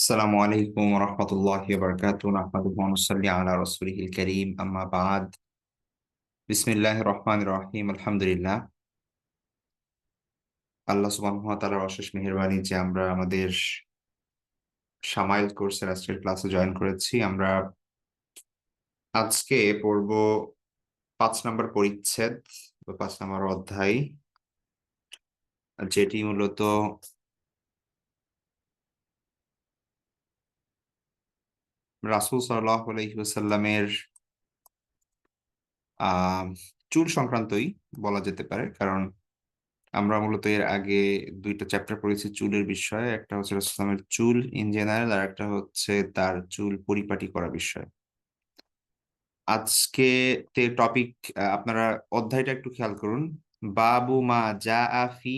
السلام عليكم ورحمة الله وبركاته نحمده ونصلي على رسوله الكريم أما بعد بسم الله الرحمن الرحيم الحمد لله আল্লাহ সুবহানাহু ওয়া তাআলার অশেষ মেহেরবানি যে আমরা আমাদের সামাইল কোর্সের আজকের ক্লাসে জয়েন করেছি। আমরা আজকে পড়ব ৫ নম্বর পরিচ্ছেদ বা ৫ নম্বর অধ্যায়, যেটি মূলত রাসূল সাল্লাল্লাহু আলাইহি ওয়াসাল্লামের আহ চুল সংক্রান্তই বলা যেতে পারে। কারণ আমরা মূলত এর আগে দুইটা চ্যাপ্টার পড়েছি চুলের বিষয়ে। একটা হচ্ছে রাসূলের চুল ইন জেনারেল, আর একটা হচ্ছে তার চুল পরিপাটি করা বিষয়। আজকে টপিক, আপনারা অধ্যায়টা একটু খেয়াল করুন। বাবু মা জা ফি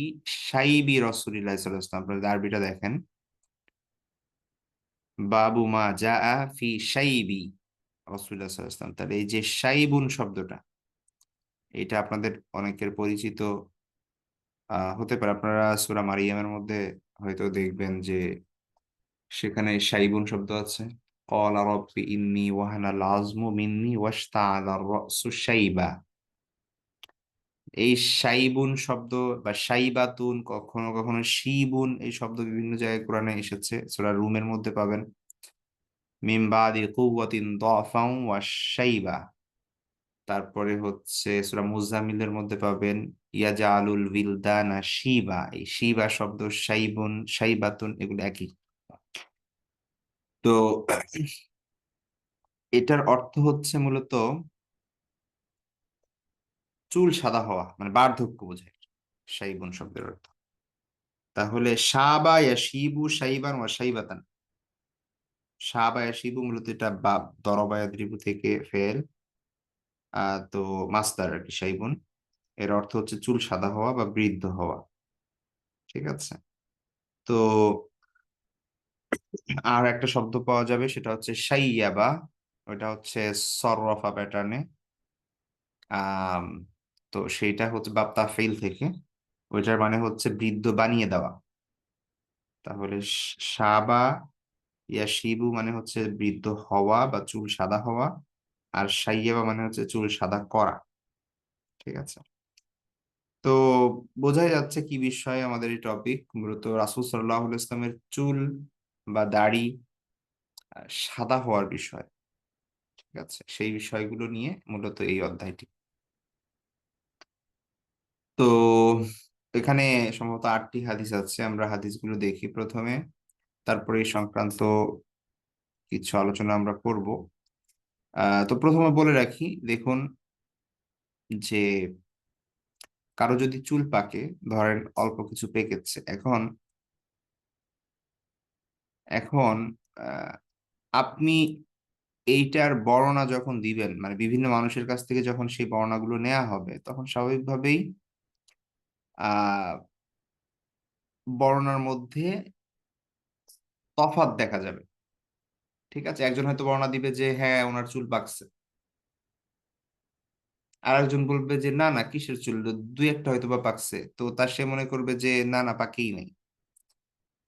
শাইবি রাসূলিল্লাহ সাল্লাল্লাহু আলাইহি ওয়াসাল্লাম। আপনারা আরবিটা দেখেন, বাবু মা জা ফি শাইবি রাসূলিল্লাহ সাল্লাল্লাহু আলাইহি ওয়াসাল্লাম। তাহলে এই যে শাইবুন শব্দটা, এটা আপনাদের অনেকের পরিচিত হতে পারে। আপনারা সূরা মারিয়ামের মধ্যে হয়তো দেখবেন যে সেখানে শাইবুন শব্দ আছে। قال رب إني وهن العظم مني واشتعل الرأس شيبا। এই শাইবুন শব্দ বা শাইবাতুন, কখনো কখনো শিবুন, এই শব্দ বিভিন্ন জায়গায় কোরআনে এসেছে। সূরা রুমের মধ্যে পাবেন মিন বাদি কুওয়াতিন দাফান ওয়া শাইবা। তারপরে হচ্ছে সূরা মুজাম্মিলের মধ্যে পাবেন ইয়াজালুল বিলদানা শিবা। এই শিবা শব্দ, শাইবুন, শাইবাতুন এগুলো একই। তো এটার অর্থ হচ্ছে মূলত চুল সাদা হওয়া, মানে বার্ধক্য বোঝায় শাইবুন শব্দের অর্থ। তাহলে শাবা ইয়াশিবু শাইবান ওয়া শাইবাতান। শাবা ইয়াশিবু মূলত এটা বা দরবা ইয়াদরিবু থেকে ফেল, তো মাসদার আর কি শাইবুন। এর অর্থ হচ্ছে চুল সাদা হওয়া বা বৃদ্ধ হওয়া। ঠিক আছে। তো আর একটা শব্দ পাওয়া যাবে, সেটা হচ্ছে শাইয়াবা। ওটা হচ্ছে সররফা প্যাটার্নে। আম তো সেইটা হচ্ছে বাপ তাফঈল থেকে। ওইটার মানে হচ্ছে বৃদ্ধ বানিয়ে দেওয়া। তাহলে সাবা ইয়াশিবু মানে হচ্ছে বৃদ্ধ হওয়া বা চুল সাদা হওয়া, আর সাইয়াবা মানে হচ্ছে চুল সাদা করা। ঠিক আছে। তো বোঝাই যাচ্ছে কি বিষয়ে আমাদের এই টপিক। মূলত রাসূল সাল্লাল্লাহু আলাইহি ইসলামের চুল বা দাড়ি সাদা হওয়ার বিষয়। ঠিক আছে, সেই বিষয়গুলো নিয়ে মূলত এই অধ্যায়টি। তো এখানে সম্ভবত 8টি হাদিস আছে, আমরা হাদিসগুলো দেখি প্রথমে, তারপরে এই সংক্রান্ত কিছু আলোচনা আমরা করব। তো প্রথমে বলে রাখি, দেখুন যে কারো যদি চুল পাকে, ধরেন অল্প কিছু পেকেছে, এখন এখন আহ, আপনি এইটার বর্ণনা যখন দিবেন, মানে বিভিন্ন মানুষের কাছ থেকে যখন সেই বর্ণনাগুলো নেওয়া হবে, তখন স্বাভাবিকভাবেই আহ বর্ণনার মধ্যে তফাৎ দেখা যাবে। ঠিক আছে, একজন হয়তো বর্ণনা দিবে যে হ্যাঁ ওনার চুল পাকছে, আর একজন বলবে যে না না কিসের চুল, দুই একটা হয়তো বা পাকছে, তো তার সে মনে করবে যে না না পাকেই নাই।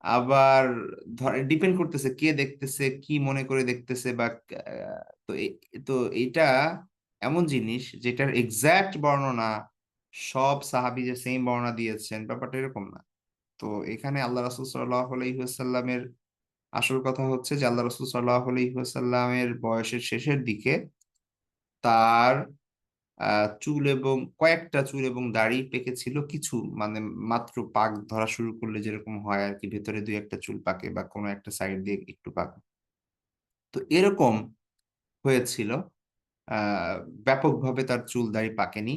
আবার ধর ডিপেন্ড করতেছে কে দেখতেছে, কি মনে করে দেখতেছে, বা তো তো এটা এমন জিনিস যেটার এক্সাক্ট বর্ণনা সব সাহাবী যে সেম বর্ণনা দিয়েছেন, ব্যাপারটা এরকম না। তো এখানে আল্লাহ রাসূল সাল্লাল্লাহু আলাইহি ওয়াসাল্লামের আসল কথা হচ্ছে যে আল্লাহ রাসূল সাল্লাল্লাহু আলাইহি ওয়াসাল্লামের বয়সের শেষের দিকে তার চুল এবং কয়েকটা চুল এবং দাড়ি পেকেছিল কিছু, মানে মাত্র পাক ধরা শুরু করলে যেরকম হয় আর কি, ভেতরে দুই একটা চুল পাকে বা কোনো একটা সাইড দিয়ে একটু পাকে। তো এরকম হয়েছিল। আহ ব্যাপকভাবে তার চুল দাড়ি পাকেনি।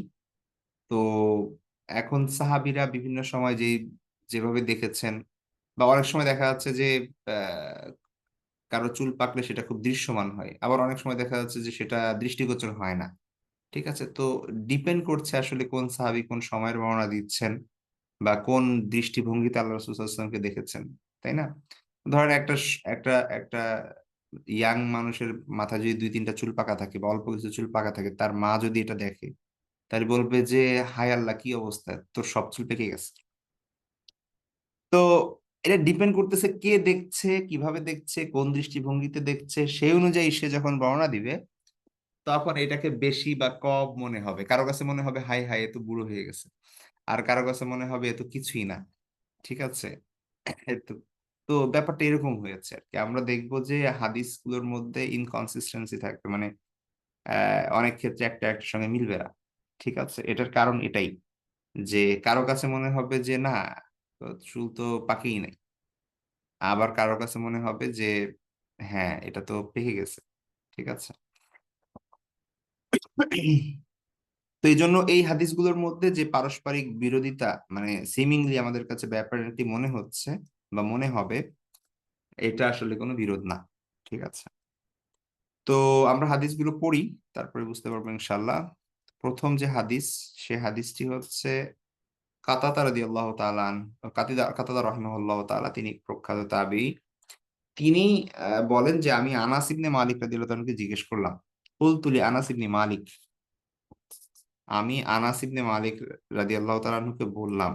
তো এখন সাহাবীরা বিভিন্ন সময় যেভাবে দেখেছেন, বা অনেক সময় দেখা যাচ্ছে যে আহ কারো চুল পাকলে সেটা খুব দৃশ্যমান হয়, আবার অনেক সময় দেখা যাচ্ছে যে সেটা দৃষ্টিগোচর হয় না। ঠিক আছে, তো ডিপেন্ড করছে আসলে কোন সাহাবী কোন সময়ের বর্ণনা দিচ্ছেন বা কোন দৃষ্টিভঙ্গিতে আল্লাহ রাসূল সাল্লাল্লাহু আলাইহি ওয়াসাল্লামকে দেখেছেন, তাই না? ধরেন একটা একটা ইয়াং মানুষের মাথায় যদি দুই তিনটা চুল পাকা থাকে বা অল্প কিছু চুল পাকা থাকে, তার মা যদি এটা দেখে, তাহলে বলবে যে হায় আল্লাহ কি অবস্থা, তোর সব চুল পেকে গেছে। তো এটা ডিপেন্ড করতেছে কে দেখছে, কিভাবে দেখছে, কোন দৃষ্টিভঙ্গিতে দেখছে, সেই অনুযায়ী সে যখন বর্ণনা দিবে তখন এটাকে বেশি বা কম মনে হবে। কারো কাছে মনে হবে হাই হাই এ তো বুড়ো হয়ে গেছে, আর কারো কাছে মনে হবে এ তো কিছুই না। ঠিক আছে। তো তো ব্যাপারটা এরকম হয়েছে আর কি। আমরা দেখবো যে হাদিসগুলোর মধ্যে ইনকনসিস্টেন্সি থাকবে, মানে অনেক ক্ষেত্রে একটা একটার সঙ্গে মিলবে না। ঠিক আছে, এটার কারণ এটাই যে কারো কাছে মনে হবে যে না, তো চুল তো পাকেই নাই, আবার কারো কাছে মনে হবে যে হ্যাঁ এটা তো পেকে গেছে। ঠিক আছে। তো এই জন্য এই হাদিসগুলোর মধ্যে যে পারস্পরিক বিরোধিতা, মানে সিমিংলি আমাদের কাছে ব্যাপারটি মনে হচ্ছে বা মনে হবে, এটা আসলে কোনো বিরোধ না। ঠিক আছে। তো আমরা হাদিসগুলো পড়ি, তারপরে বুঝতে পারবো ইনশাল্লাহ। প্রথম যে হাদিস, সে হাদিসটি হচ্ছে কাতাদা রাদিয়াল্লাহু তাআলা কাতাদা রাহিমাহুল্লাহ তাআলা, তিনি প্রখ্যাত তাবেঈ। তিনি বলেন যে আমি আনাস ইবনে মালিক রাদিয়াল্লাহু তাআলাকে জিজ্ঞেস করলাম, কুলতু লি আনাস ইবনে মালিক, আমি আনাস ইবনে মালিক রাদিয়াল্লাহু তাআলা আনহুকে বললাম।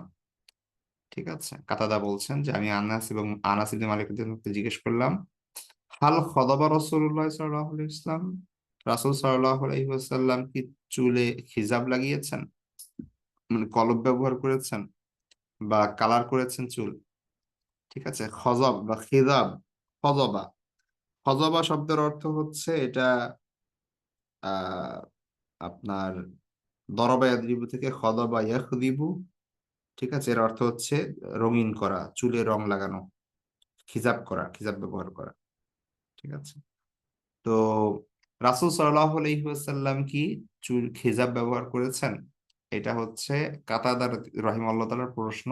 ঠিক আছে, কাতাদা বলছেন যে আমি আনাস ইবনে মালিক রাদিয়াল্লাহু তাআলাকে জিজ্ঞেস করলাম, হাল খদাবা রাসূলুল্লাহ সাল্লাল্লাহু আলাইহি ওয়াসাল্লাম, রাসূল সাল্লাল্লাহু আলাইহি ওয়াসাল্লাম কি চুলে খিজাব লাগিয়েছেন, মানে কলব ব্যবহার করেছেন বা কালার করেছেন চুল। ঠিক আছে, খজব বা খিজাব, খজবা, খজবা শব্দের অর্থ হচ্ছে এটা আহ আপনার দরবা ইয়াদরিবু থেকে খদবা ইয়াখদিবু। ঠিক আছে, এর অর্থ হচ্ছে রঙিন করা, চুলে রং লাগানো, খিজাব করা, খিজাব ব্যবহার করা। ঠিক আছে। তো রাসূল সাল্লাল্লাহু আলাইহি ওয়াসাল্লাম কি চুল খিজাব ব্যবহার করেছেন? এটা হচ্ছে কাতাদা রাহিমাহুল্লাহ তাআলার প্রশ্ন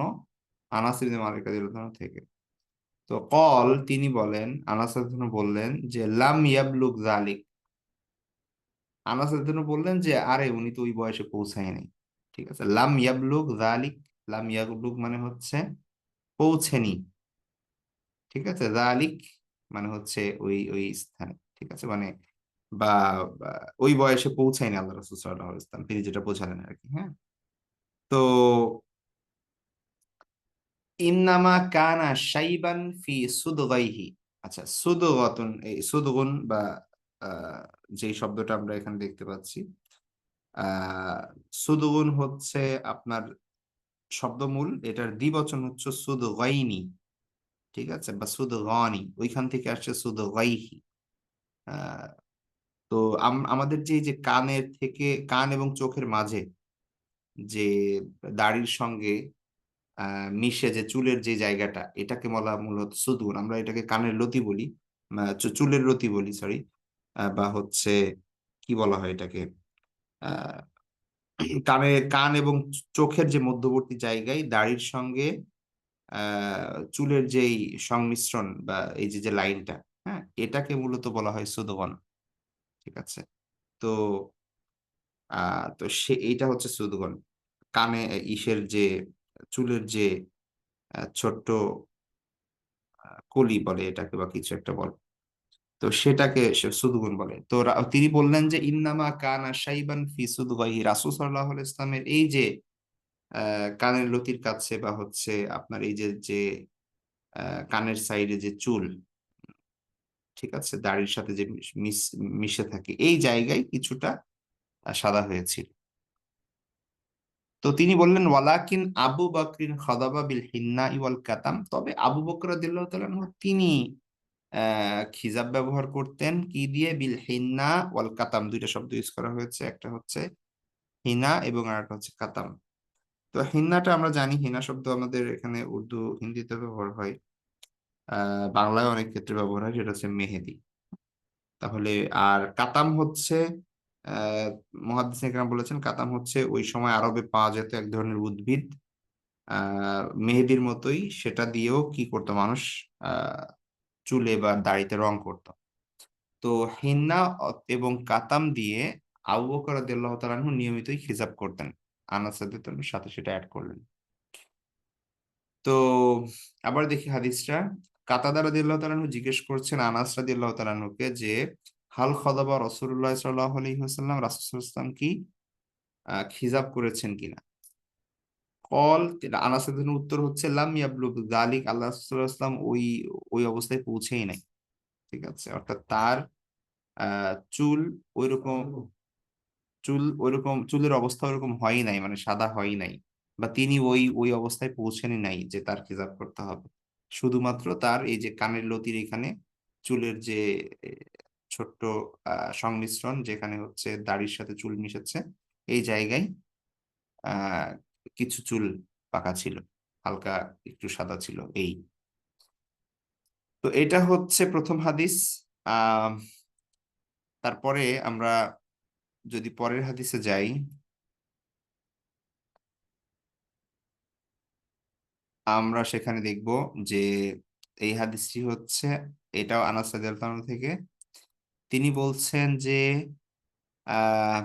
আনাস ইবনে মালিক রাদিয়াল্লাহু আনহু থেকে। তো তিনি বলেন, আনাস রাদিয়াল্লাহু আনহু বললেন যে লাম ইয়াবলুগ যালিক। আনাস রাদিয়াল্লাহু আনহু বললেন যে আরে উনি তো ওই বয়সে পৌঁছায় নাই। ঠিক আছে, লাম ইয়াবলুগ যালিক, লাম ইয়াবলুগ মানে হচ্ছে পৌঁছেনি। ঠিক আছে, যালিক মানে হচ্ছে ওই ওই স্থানে। ঠিক আছে, মানে বা বা ওই বয়সে পৌঁছায়নি আল্লাহ রাসূল সাল্লাল্লাহু আলাইহি ওয়াসাল্লাম, তিনি যেটা বোঝালেন আর কি। হ্যাঁ। তো ইন্নামা কানা শাইবান ফি সুদগাইহি। আচ্ছা, সুদগাতুন, এই সুদগুন বা আহ, যেই শব্দটা আমরা এখানে দেখতে পাচ্ছি, আহ সুদগুন হচ্ছে আপনার শব্দমূল, এটার দ্বিবচন হচ্ছে সুদগাইনি। ঠিক আছে, বা সুদগানি, ওইখান থেকে আসছে সুদগাইহি। আহ তো আমাদের যে এই যে কানের থেকে, কান এবং চোখের মাঝে যে দাড়ির সঙ্গে মিশে যে চুলের যে জায়গাটা, এটাকে বলা মূলত সুদুন। আমরা এটাকে কানের লতি বলি, চুলের লতি বলি, সরি। বা হচ্ছে কি বলা হয় এটাকে, আহ কান এবং চোখের যে মধ্যবর্তী জায়গায় দাড়ির সঙ্গে চুলের যেই সংমিশ্রণ বা এই যে যে লাইনটা, হ্যাঁ, এটাকে মূলত বলা হয় সুদগন। ঠিক আছে। তো তো এইটা হচ্ছে সুদগন। কানে ইসের যে চুলের যে ছোট্ট কলি বলে এটাকে, বা কিছু একটা বলে, তো সেটাকে সে সুদগুন বলে। তো তিনি বললেন যে ইন্নামা কানা শাইবান ফি সুদগাহি, রাসূল সাল্লাল্লাহু আলাইহি ইসলামের এই যে কানের লতির কাছে বা হচ্ছে আপনার এই যে যে কানের সাইডে যে চুল, ঠিক আছে, দাড়ির সাথে যে মিশে থাকে, এই জায়গায় কিছুটা সাদা হয়েছিল। তো তিনি বললেন ওয়ালাকিন আবু বকরিন খদাবা বিল হিন্না ইওয়াল কাতাম, তবে আবু বকর রাদিয়াল্লাহু তাআলা আনহু তিনি খিজাব ব্যবহার করতেন কি দিয়ে, বিল হিন্না ওয়াল কাতাম, দুইটা শব্দ ইউজ করা হয়েছে, একটা হচ্ছে হিনা এবং আরেকটা হচ্ছে কাতাম। তো হিন্নাটা আমরা জানি, হিনা শব্দ আমাদের এখানে উর্দু হিন্দিতে ব্যবহার হয়, বাংলায় অনেক ক্ষেত্রে ব্যবহার হয়, সেটা হচ্ছে মেহেদি। তাহলে আর কাতাম হচ্ছে আহ মুহাদ্দিস একরাম বলেছেন কাতাম হচ্ছে ওই সময় আরবে পাওয়া যেত এক ধরনের উদ্ভিদ, মেহেদির মতোই, সেটা দিয়েও কি করতো মানুষ, আহ চুলে বা দাড়িতে রং করতো। তো হিন্না এবং কাতাম দিয়ে আবু বকর রাদিয়াল্লাহু তাআলা আনহু নিয়মিতই খিজাব করতেন। আনাস রাদিয়াল্লাহু তাআলার সাথে সেটা অ্যাড করলেন। তো আবার দেখি হাদিসটা। কাতাদা রাদিয়াল্লাহু তাআলা আনহু জিজ্ঞেস করছেন আনাস রাদিয়াল্লাহু তাআলা আনহুকে যে হাল খদাবা রাসূলুল্লাহ সাল্লাল্লাহু আলাইহি ওয়াসাল্লাম, রাসূল সাল্লাল্লাহু আলাইহি ওয়াসাল্লাম কি খিজাব করেছেন কিনা। কল, আনাস রাদিয়াল্লাহু আনহুর উত্তর হচ্ছে লাম ইয়াবলুগ যালিক, আল্লাহ রাসূল সাল্লাল্লাহু আলাইহি ওয়াসাল্লাম ওই ওই অবস্থায় পৌঁছেই নাই। ঠিক আছে, অর্থাৎ তার চুল ওইরকম, চুলের অবস্থা ওরকম হয়ই নাই, মানে সাদা হয়ই নাই, বা তিনি ওই ওই অবস্থায় পৌঁছেনি নাই যে তার খিজাব করতে হবে। শুধুমাত্র তার এই যে কানের লতির এখানে চুলের যে এ, ছোট্ট সংমিশ্রণ, যেখানে হচ্ছে দাড়ির সাথে চুল মিশেছে, এই জায়গায় আহ কিছু চুল পাকা ছিল, হালকা একটু সাদা ছিল এই। তো এটা হচ্ছে প্রথম হাদিস। আহ তারপরে আমরা যদি পরের হাদিসে যাই, আমরা সেখানে দেখব যে এই হাদিসটি হচ্ছে, এটাও আনাস রাদিয়াল্লাহু আনহু থেকে। তিনি বলছেন যে আহ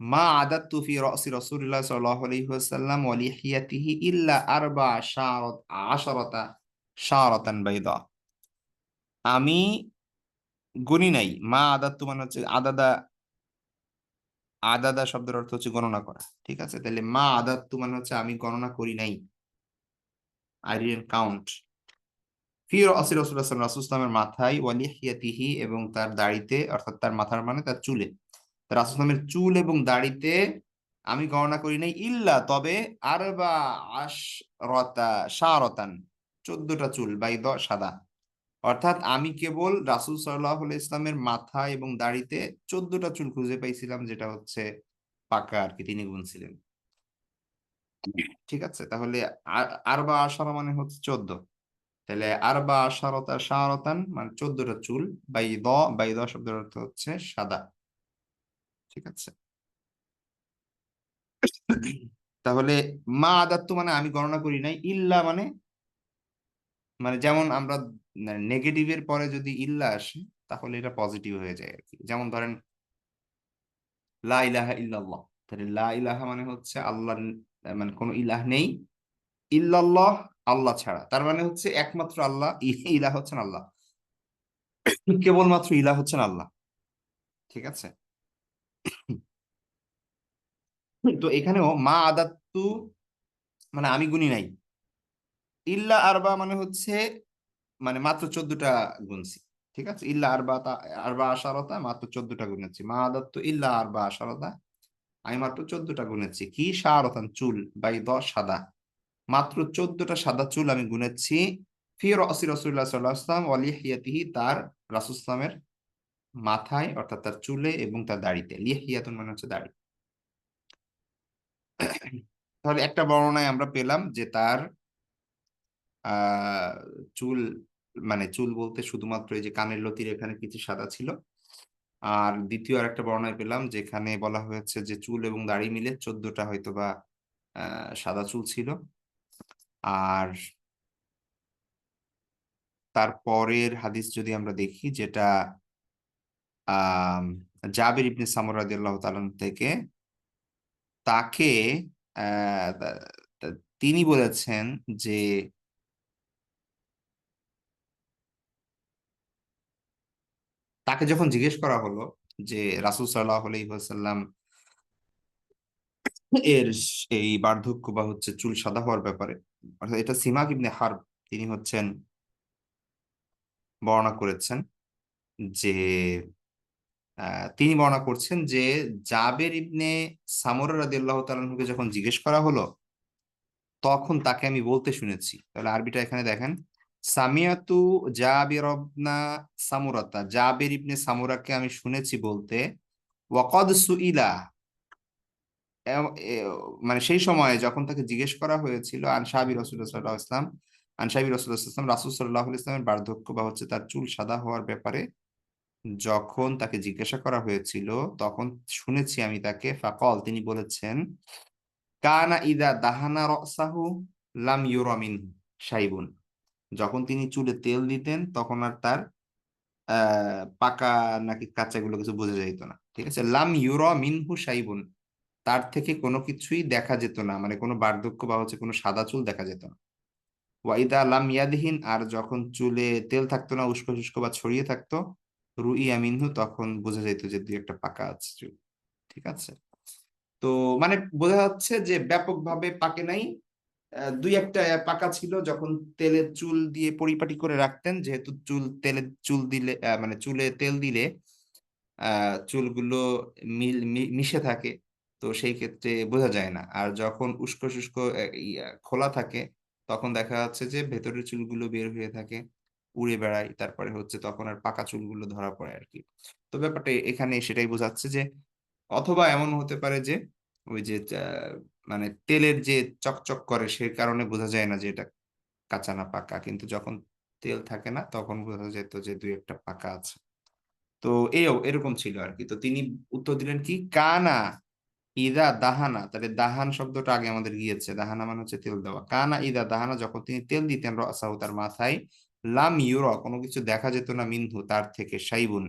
মা আদাত্তু ফি রাসি রাসূলিল্লাহ সাল্লাল্লাহু আলাইহি ওয়াসাল্লাম ওয়া লিহিয়াতিহি ইল্লা আরবা আশারাতা শারাতান বাইদা। আমি গুনি নাই, মা আদাত্তু মানে হচ্ছে আদাদা, আদাদা শব্দের অর্থ হচ্ছে গণনা করা। ঠিক আছে, তাহলে মা আদাত্তু মানে হচ্ছে আমি গণনা করি নাই, আই ডিডন্ট কাউন্ট। ফি রাসি রাসূলুল্লাহ সাল্লাল্লাহু আলাইহি ওয়াসাল্লামের মাথায়, ওয়া লিহিয়াতিহি এবং তার দাড়িতে, অর্থাৎ তার মাথার মানে তার চুলে, রাসূল সাল্লামের চুল এবং দাড়িতে আমি গণনা করি নাই, ইল্লা তবে, আরবা আশরাতা শারতান 14টা চুল, বাইদ সাদা। অর্থাৎ আমি কেবল রাসূল সাল্লাল্লাহু আলাইহি ইসলামের মাথা এবং দাড়িতে 14টা চুল খুঁজে পাইছিলাম, যেটা হচ্ছে পাকা আর কি, তিনি গুনছিলেন। ঠিক আছে, তাহলে আরবা আশারা মানে হচ্ছে 14, তাহলে আরবা আশারতা শারতান মানে 14টা চুল, বাইদ, বাইদ শব্দের অর্থ হচ্ছে সাদা। ঠিক আছে, তাহলে মা আদাত্ত মানে আমি গণনা করি নাই, ইল্লা মানে, মানে যেমন আমরা নেগেটিভের পরে যদি ইল্লা আসে তাহলে এটা পজিটিভ হয়ে যায় আর কি। যেমন ধরেন লা ইলাহা ইল্লাল্লাহ, তাহলে লা ইলাহা মানে হচ্ছে আল্লাহ, মানে কোনো ইলাহ নেই, ইল্লাল্লাহ আল্লাহ ছাড়া, তার মানে হচ্ছে একমাত্র আল্লাহ, ইলাহ হচ্ছেন আল্লাহ, কেবলমাত্র ইলাহ হচ্ছেন আল্লাহ। ঠিক আছে, তো এখানেও মা আদাত্তু মানে আমি গুনি নাই, ইল্লা আরবা মানে হচ্ছে মানে মাত্র 14টা গুনছি। ঠিক আছে, ইল্লা আরবা, আরবা আশারতা মাত্র 14টা গুনেছি, মা আদাত্তু ইল্লা আরবা আশারতা, আমি মাত্র 14টা গুনেছি, কি শারতান চুল, বাই 10 সাদা, মাত্র 14টা সাদা চুল আমি গুনেছি। ফি রাসি রাসূলুল্লাহ সাল্লাল্লাহু আলাইহি ওয়াসাল্লাম ওয়া লিহিয়াতিহি, তার রাসূল সাল্লামের মাথায়, অর্থাৎ তার চুলে এবং তার দাড়িতে, লিহিয়াতুন মানে হচ্ছে দাড়ি। তাহলে একটা বর্ণনায় আমরা পেলাম যে তার আহ চুল, মানে চুল বলতে শুধুমাত্র এই যে কানের লতির এখানে কিছু সাদা ছিল। আর দ্বিতীয় আরেকটা বর্ণনায় পেলাম যেখানে বলা হয়েছে যে চুল এবং দাড়ি মিলে 14টা হয়তো বা সাদা চুল ছিল। আর তারপরের হাদিস যদি আমরা দেখি, যেটা আহ জাবির ইবনে সামুরা রাদিয়াল্লাহু তাআলা থেকে, তাকে আহ তা- তিনি বলেছেন যে তাকে যখন জিজ্ঞেস করা হলো যে রাসূল সাল্লাল্লাহু আলাইহি ওয়াসাল্লাম এর এই বার্ধক্য বা হচ্ছে চুল সাদা হওয়ার ব্যাপারে, অর্থাৎ এটা সিমাক ইবনে হারব তিনি হচ্ছেন বর্ণনা করেছেন যে তিনি বর্ণনা করছেন যে জাবের ইবনে সামুরা রাদিয়াল্লাহু তাআলা আনহুকে যখন জিজ্ঞেস করা হলো, তখন তাকে আমি বলতে শুনেছি। তাহলে আরবিটা এখানে দেখেন, সামিয়াতু জাবির ইবনা সামুরাতা, জাবির ইবনে সামুরাকে আমি শুনেছি বলতে, ওয়াকাদ সুইলা, মানে সেই সময়ে যখন তাকে জিজ্ঞেস করা হয়েছিল, আনসাবি রাসূলুল্লাহ সাল্লাল্লাহু আলাইহি ওয়াসাল্লাম, আনসাবি রাসূলুল্লাহ সাল্লাল্লাহু আলাইহি ওয়াসাল্লাম, রাসূল সাল্লাল্লাহু আলাইহি ওয়াসাল্লামের বার্ধক্য বা হচ্ছে তার চুল সাদা হওয়ার ব্যাপারে যখন তাকে জিজ্ঞাসা করা হয়েছিল, তখন শুনেছি আমি তাকে, ফাকল তিনি বলেছেন, কানা ইদা দাহানা রাসাহু লাম ইউরা মিনহু শাইবুন, যখন তিনি চুলে তেল দিতেন তখন আর তার পাকা নাকি কাঁচা গুলো কিছু বোঝা যেত না। ঠিক আছে, লাম ইউরা মিনহু শাইবুন, তার থেকে কোনো কিছুই দেখা যেত না, মানে কোনো বার্ধক্য বা হচ্ছে কোনো সাদা চুল দেখা যেত না। ওয়াইদা লাম ইয়াদহিন, আর যখন চুলে তেল থাকতো না, উস্কো শুষ্ক বা ছড়িয়ে থাকতো, রুইয়া মিনহু, তখন বোঝা যেত যে দুই একটা পাকা আছে চুল। ঠিক আছে, তো মানে বোঝা যাচ্ছে যে ব্যাপকভাবে পাকে নাই। দুই একটা পাকা ছিল যখন তেলের চুল দিয়ে পরিপাটি করে রাখতেন, যেহেতু চুল দিলে মানে চুলে তেল দিলে চুলগুলো মিশে থাকে। তো সেই ক্ষেত্রে বোঝা যায় না। আর যখন উস্কো শুষ্ক খোলা থাকে, তখন দেখা যাচ্ছে যে ভেতরের চুলগুলো বের হয়ে থাকে, উড়ে বেড়ায়, তারপরে হচ্ছে তখন আর পাকা চুলগুলো ধরা পড়ে আর কি। তো ব্যাপারটা এখানে সেটাই বোঝাচ্ছে যে অথবা এমন হতে পারে যে ওই যে মানে তেলের যে চকচক করে সে কারণে বোঝা যায় না যে এটা কাঁচা না পাকা, কিন্তু যখন তেল থাকে না তখন বোঝা যেত যে দুই একটা পাকা আছে। তো এরকম ছিল আর কি। তো তিনি উত্তর দিলেন কি, কানা ইদা দাহানা। তাহলে দাহান শব্দটা আগে আমাদের গিয়েছে, দাহানা মানে হচ্ছে তেল দেওয়া। কানা ইদা দাহানা, যখন তিনি তেল দিতেন রাসাহু তার মাথায়, লাম ইউরা কোনো কিছু দেখা যেত না, মিনহু তার থেকে, শাইবুন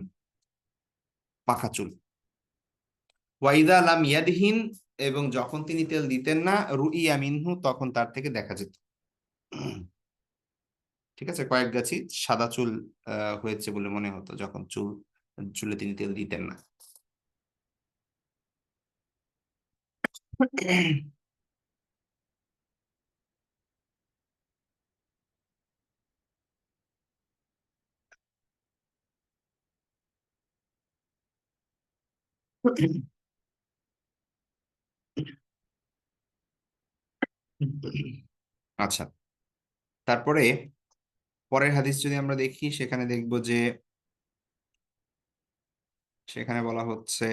পাকা চুল। ওয়াইদা লাম ইয়াদহিন, এবং যখন তিনি তেল দিতেন না, রুইয়া মিনহু তখন তার থেকে দেখা যেত। ঠিক আছে, কয়েক গাছি সাদা চুল হয়েছে বলে মনে হতো যখন চুলে তিনি তেল দিতেন না। আচ্ছা, তারপরে পরের হাদিস যদি আমরা দেখি, সেখানে দেখব যে সেখানে বলা হচ্ছে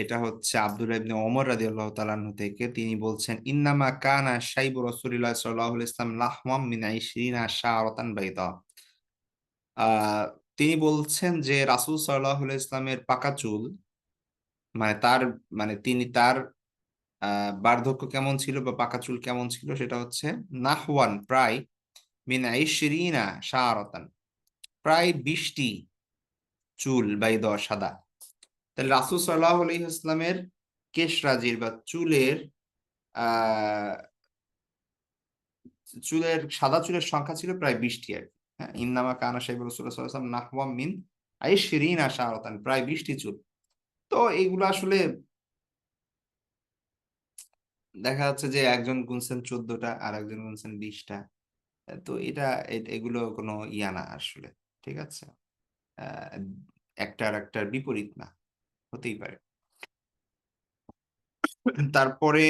এটা হচ্ছে আব্দুল্লাহ ইবনে ওমর রাদিয়াল্লাহু তাআলা আনহু থেকে। তিনি বলছেন, ইন্নামা কানা শাইবু রাসূলিল্লাহ সাল্লাল্লাহু আলাইহি ওয়াসাল্লাম লাহওয়াম মিন 20 শাআরাতান বাইদা। আহ তিনি বলছেন যে রাসূল সাল্লাল্লাহু আলাইহি ইসলামের পাকা চুল, মানে তার মানে তিনি তার বার্ধক্য কেমন ছিল বা পাকা চুল কেমন ছিল, সেটা হচ্ছে নাহওয়ান প্রায়, মিন 20 শাআরাতান প্রায় 20টি চুল বাইদা সাদা। তাহলে রাসূল সাল্লাল্লাহু আলাইহি ওয়াসাল্লামের কেশরাজির বা আহ সাদা চুলের সংখ্যা ছিল প্রায় 20টি আর কি। হ্যাঁ, ইন্নামা কানা শাইবু রাসূলুল্লাহ সাল্লাল্লাহু আলাইহি ওয়াসাল্লাম নাহওয়াম মিন 20 শাআরাতান, প্রায় 20টি চুল। তো এইগুলো আসলে দেখা যাচ্ছে যে একজন গুনছেন 14টা আর একজন গুনছেন 20টা। তো এগুলো কোনো ইয়া না আসলে। ঠিক আছে, আহ একটা আর একটার বিপরীত না, হতেই পারে। তারপরে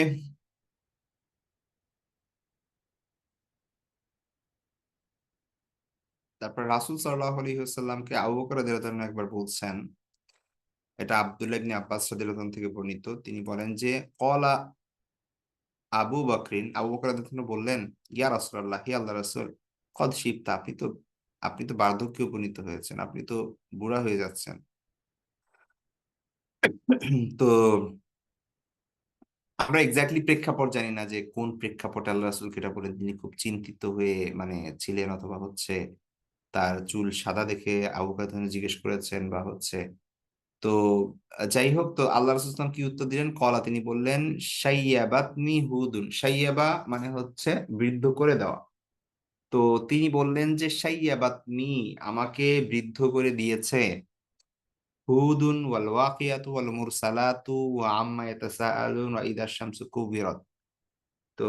রাসূল সাল্লাল্লাহু আলাইহি ওয়াসাল্লামকে আবু বকর রাদিয়াল্লাহু আনহু একবার বলছেন, এটা আব্দুল্লাহ ইবনে আব্বাস রাদিয়াল্লাহু আনহু থেকে বর্ণিত, তিনি বলেন যে কলা আবু বকর রাদিয়াল্লাহু আনহু বললেন, ইয়া রাসূলুল্লাহ, হে আল্লাহর রাসূল, কদ শিবতা, আপনি তো বার্ধক্যে উপনীত হয়েছেন, আপনি তো বুড়া হয়ে যাচ্ছেন। তো আমরা এক্স্যাক্টলি প্রেক্ষাপট জানি না যে কোন প্রেক্ষাপটে আল্লাহ রাসূলকে এটা বলেন। তিনি খুব চিন্তিত হয়ে মানে ছিলেন, অথবা হচ্ছে তার চুল সাদা দেখে আবু বকর রাদিয়াল্লাহু আনহু জিজ্ঞেস করেছেন, বা হচ্ছে তো যাই হোক, তো আল্লাহ রাসূল সাল্লাল্লাহু আলাইহি ওয়াসাল্লাম কি উত্তর দিলেন, কলা, তিনি বললেন, শাইয়াবাতনি হুদুন। শাইয়াবা মানে হচ্ছে বৃদ্ধ করে দেওয়া। তো তিনি বললেন যে শাইয়াবাতনি, আমাকে বৃদ্ধ করে দিয়েছে, হুদুন ওয়াল ওয়াকিয়াতু ওয়াল মুরসালাতু ওয়া আম্মা ইয়াতাসাআলুন ওয়া ইযা শামসু কুবিরাত। তো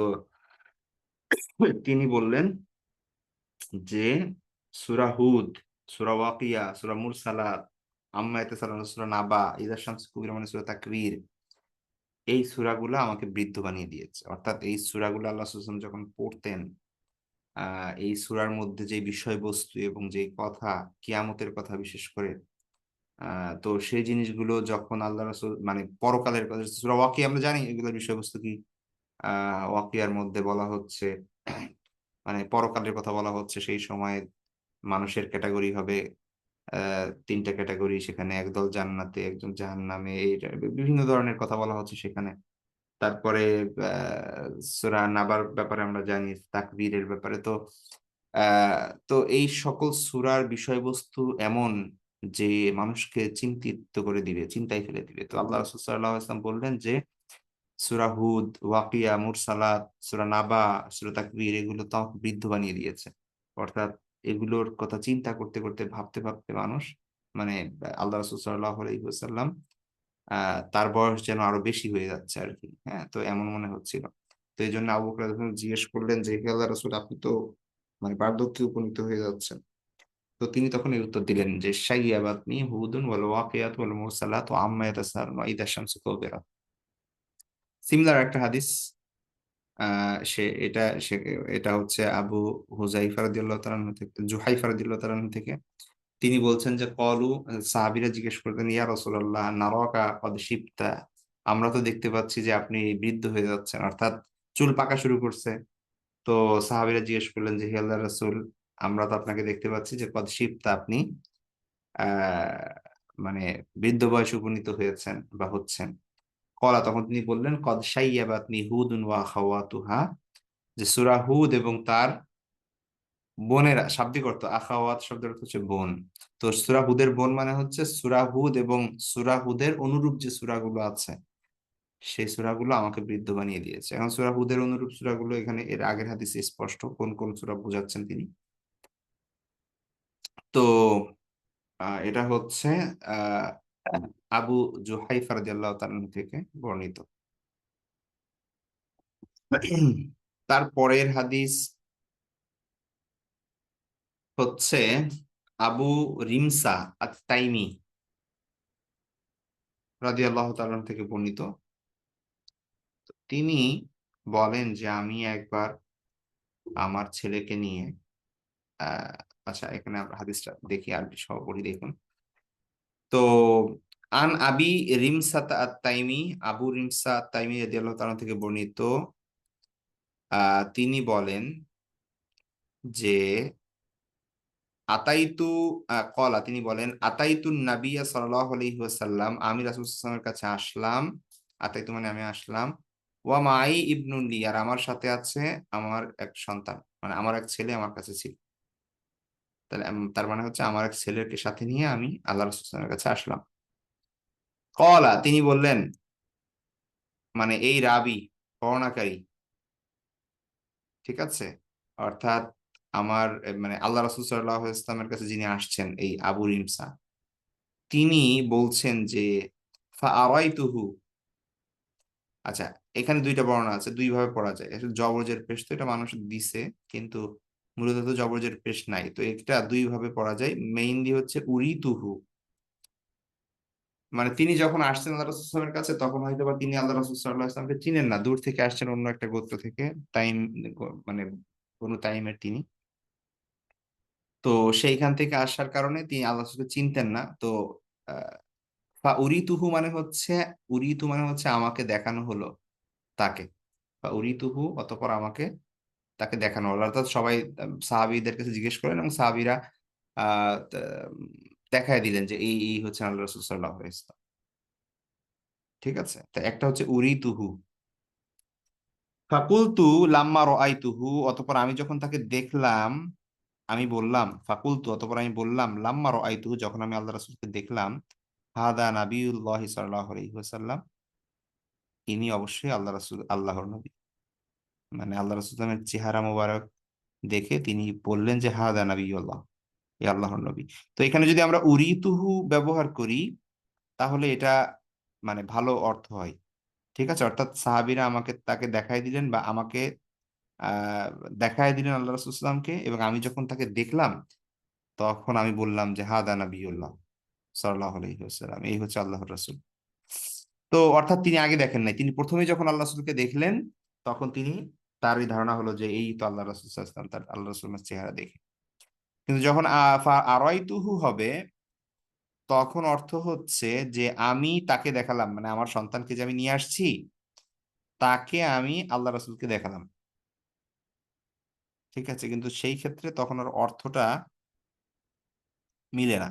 তিনি বললেন যে সূরা হুদ, সূরা ওয়াকিয়া, সূরা মুরসালাত, আম্মা ইয়াতাসাআলুন, সূরা নাবা, ইযা শামসু কুবিরাত মানে সূরা তাকবীর, এই সূরাগুলো আমাকে বৃদ্ধ বানিয়ে দিয়েছে। অর্থাৎ এই সূরাগুলো আল্লাহ সাল্লাল্লাহু আলাইহি ওয়াসাল্লাম যখন পড়তেন, এই সূরার মধ্যে যে বিষয়বস্তু এবং যে কথা, কিয়ামতের কথা বিশেষ করে, তো সেই জিনিসগুলো যখন আল্লাহ রাসূল মানে পরকালের কথা, সূরা ওয়াকিয়া আমরা জানি এগুলোর বিষয়বস্তু কি। ওয়াকিয়ার মধ্যে বলা হচ্ছে মানে পরকালের কথা বলা হচ্ছে। সেই সময় মানুষের ক্যাটাগরি হবে তিনটা ক্যাটাগরি, সেখানে একদল জান্নাতে, একজন জাহান্নামে, এই বিভিন্ন ধরনের কথা বলা হচ্ছে সেখানে। তারপরে সূরা নাবার ব্যাপারে আমরা জানি, তাকবীরের ব্যাপারে। তো এই সকল সূরার বিষয়বস্তু এমন যে মানুষকে চিন্তিত করে দিবে, চিন্তায় ফেলে দিবে। তো আল্লাহ রাসূল সাল্লাল্লাহু আলাইহি ওয়াসাল্লাম বললেন যে সূরা হুদ, ওয়াকিয়া, মুরসালাত, সূরা নাবা, সূরা তাকবীর, এগুলো তো আমাকে বৃদ্ধ বানিয়ে দিয়েছে। অর্থাৎ এগুলোর কথা চিন্তা করতে করতে, ভাবতে ভাবতে মানুষ মানে আল্লাহ রাসূল সাল্লাল্লাহু আলাইহি ওয়াসাল্লাম তার বয়স যেন আরো বেশি হয়ে যাচ্ছে আর কি। হ্যাঁ, তো এমন মনে হচ্ছিল। তো এই জন্য আবু বকর রাদিয়াল্লাহু আনহু জিজ্ঞেস করলেন যে হে আল্লাহর রাসূল, আপনি তো মানে বার্ধক্যে উপনীত হয়ে যাচ্ছেন। তো তিনি তখন এই উত্তর দিলেন যে শাইয়াবাতনি হুদুন ওয়াল ওয়াকিয়াত ওয়াল মুরসালাত ওয়া আম্মা ইয়াতাসাআলুন ওয়া ইযা শামসু কুবিরাত। সিমিলার একটা হাদিস। এটা হচ্ছে আবু হুজাইফা রাদিয়াল্লাহু তাআলা আনহু থেকে, জুহাইফা রাদিয়াল্লাহু তাআলা আনহু থেকে। তিনি বলছেন যে কলু, সাহাবীরা জিজ্ঞেস করতেন, ইয়া রাসূলুল্লাহ নারাকা কদ শিবতা, আমরা তো দেখতে পাচ্ছি যে আপনি বৃদ্ধ হয়ে যাচ্ছেন, অর্থাৎ চুল পাকা শুরু করছে। তো সাহাবীরা জিজ্ঞেস করলেন যে হে আল্লাহর রাসূল, আমরা তো আপনাকে দেখতে পাচ্ছি যে কদ শিবতা, আপনি আহ মানে বৃদ্ধ বয়সে উপনীত হয়েছেন বা হচ্ছেন। কলা, তখন তিনি বললেন কদ শাইয়াবাতনি হুদুন ওয়া আখাওয়াতুহা, যে সূরা হুদ এবং তার বোনেরা, শাব্দিক অর্থ আখাওয়াত শব্দের অর্থ হচ্ছে বোন। তো সূরা হুদের বোন মানে হচ্ছে সূরা হুদ এবং সূরা হুদের অনুরূপ যে সূরাগুলো আছে, সেই সূরাগুলো আমাকে বৃদ্ধ বানিয়ে দিয়েছে। এখন সূরা হুদের অনুরূপ সূরাগুলো এখানে এর আগের হাদিসে স্পষ্ট কোন কোন সূরা বোঝাচ্ছেন তিনি। তো এটা হচ্ছে আহ আবু জুহাইফা রাদিয়াল্লাহু তাআলা থেকে বর্ণিত। তার পরের হাদিস হচ্ছে আবু রিমসা আত তাইমি রাদিয়াল্লাহু তাআলা থেকে বর্ণিত। তিনি বলেন যে আমি একবার আমার ছেলেকে নিয়ে আহ আচ্ছা, এখানে আমরা হাদিসটা দেখি, আরবি সহ পড়ি, দেখুন। তো আন আবি রিমসাত আত তাইমি, আবু রিমসা আত তাইমি রাদিয়াল্লাহু তাআলা থেকে বর্ণিত। তিনি বলেন যে আতাইতু কলা, তিনি বলেন আতাইতু নাবিয়া সাল্লাল্লাহু আলাইহি ওয়াসাল্লাম, আমি রাসূল সাল্লাল্লাহু আলাইহি ওয়াসাল্লামের কাছে আসলাম। আতাইতু মানে আমি আসলাম। ওয়া মাই ইবনুন লি, আর আমার সাথে আছে আমার এক সন্তান, মানে আমার এক ছেলে আমার কাছে ছিল। তাহলে তার মানে হচ্ছে আমার এক ছেলেকে সাথে নিয়ে আমি আল্লাহ রাসূল সাল্লাল্লাহু আলাইহি ওয়াসাল্লামের কাছে আসলাম। কলা, তিনি বললেন, মানে এই রাবি, বর্ণনাকারী, ঠিক আছে, অর্থাৎ আমার মানে আল্লাহ রাসূল সাল্লাল্লাহু আলাইহি ওয়াসাল্লামের কাছে যিনি আসছেন, এই আবু রিমসা, তিনি বলছেন যে ফাআরাইতুহু। আচ্ছা, এখানে দুইটা বর্ণনা আছে, দুই ভাবে পড়া যায়। আসলে জবরজের পেশ তো এটা মানুষ দিছে, কিন্তু মূলত তো জবরজের পেশ নাই, তো এটা দুই ভাবে পড়া যায়। মেইনলি হচ্ছে উরিতুহু, মানে তিনি যখন আসছেন আল্লাহ রাসূল সাল্লাল্লাহু আলাইহি ওয়াসাল্লামের কাছে, তখন হয়তো বা তিনি আল্লাহ রাসূল সাল্লাল্লাহু আলাইহি ওয়াসাল্লামকে চিনেন না, দূর থেকে আসছেন অন্য একটা গোত্র থেকে, তাইম, মানে বনু তাইমের তিনি। তো সেইখান থেকে আসার কারণে তিনি আল্লাহ রাসূলকে চিনতেন না। তো ফা উরিতুহু মানে হচ্ছে, উরিতু মানে হচ্ছে আমাকে দেখানো হলো তাকে, বা উরিতুহু অতঃপর আমাকে তাকে দেখানো হলো, অর্থাৎ সবাই সাহাবীদের কাছে জিজ্ঞেস করেন এবং সাহাবীরা দেখায় দিলেন যে এই এই হচ্ছে আল্লাহ রাসূল সাল্লাল্লাহু আলাইহি ওয়াসাল্লাম। ঠিক আছে, তো একটা হচ্ছে উরিতুহু। ফাকুলতু লাম্মা রাআইতুহু, অতঃপর আমি যখন তাকে দেখলাম, আমি বললাম, ফাকুলতু অতঃপর আমি বললাম, লাম্মা রাআইতুহু, যখন আমি আল্লাহ রাসূলকে দেখলাম, হাদা নাবিয়ুল্লাহি সাল্লাল্লাহু আলাইহি ওয়াসাল্লাম, ইনি অবশ্যই আল্লাহ রাসূল, আল্লাহর নবী। মানে আল্লাহ রাসূলের চেহারা মোবারক দেখে তিনি বললেন যে হাদা নাবিয়ুল্লাহ, এ আল্লাহর নবী। তো এখানে যদি আমরা উরিতুহু ব্যবহার করি, তাহলে এটা মানে ভালো অর্থ হয়। ঠিক আছে, অর্থাৎ সাহাবীরা আমাকে তাকে দেখাই দিলেন, বা আমাকে আহ দেখাই দিলেন আল্লাহ রাসূল সাল্লামকে, এবং আমি যখন তাকে দেখলাম, তখন আমি বললাম যে হাদা নাবিয়ুল্লাহ সাল্লাল্লাহু আলাইহি ওয়াসাল্লাম, এই হচ্ছে আল্লাহর রাসূল। তো অর্থাৎ তিনি আগে দেখেন নাই, তিনি প্রথমে যখন আল্লাহ রাসূলকে দেখলেন, তখন তিনি, তার এই ধারণা হলো যে এই তো আল্লাহ রাসূল সাল্লাল্লাহু আলাইহি ওয়াসাল্লাম, তার আল্লাহ রাসূলের চেহারা দেখে। কিন্তু যখন আরাইতুহু হবে, তখন অর্থ হচ্ছে যে আমি তাকে দেখালাম, মানে আমার সন্তানকে যে আমি নিয়ে আসছি, তাকে আমি আল্লাহ রাসূলকে দেখালাম। ঠিক আছে, কিন্তু সেই ক্ষেত্রে তখন ওর অর্থটা মিলে না।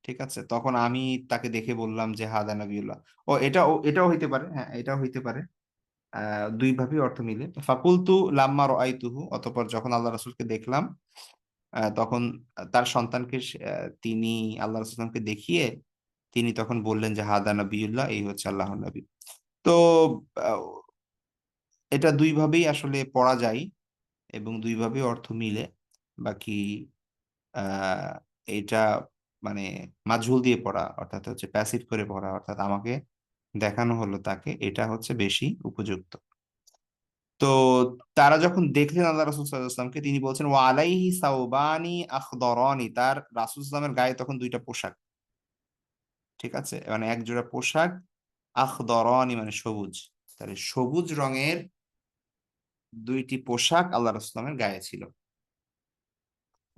ঠিক আছে, তখন আমি তাকে দেখে বললাম যে হাদা নবিউল্লাহ। এটাও হইতে পারে, হ্যাঁ এটাও হইতে পারে। দুই ভাবেই অর্থ মিলে। ফাকুলতু লাম্মা রাআইতুহু, অতঃপর যখন আল্লাহ রাসূলকে দেখলাম, তখন তার সন্তানকে তিনি আল্লাহ রাসূলকে দেখিয়ে তিনি তখন বললেন যে হাদা নবিউল্লাহ, এই হচ্ছে আল্লাহর নবী। তো আহ, এটা দুই ভাবেই আসলে পড়া যায় এবং দুই ভাবেই অর্থ মিলে। বাকি আহ এটা মানে মাজহুল দিয়ে পড়া, অর্থাৎ হচ্ছে প্যাসিভ করে পড়া, অর্থাৎ আমাকে দেখানো হলো তাকে, এটা হচ্ছে বেশি উপযুক্ত। তো তারা যখন দেখলেন আল্লাহ রাসূল সাল্লাল্লাহু আলাইহি ওয়াসাল্লামকে, তিনি বলছেন ওয়া আলাইহি সাওবানি আখদারানি, তার রাসূল সাল্লাল্লাহু আলাইহি ওয়াসাল্লামের গায়ে তখন দুইটা পোশাক, ঠিক আছে, মানে এক জোড়া পোশাক, আখদারানি মানে সবুজ, তাহলে সবুজ রঙের দুইটি পোশাক আল্লাহ রাসূল সাল্লাল্লাহু আলাইহি ওয়াসাল্লামের গায়ে ছিল।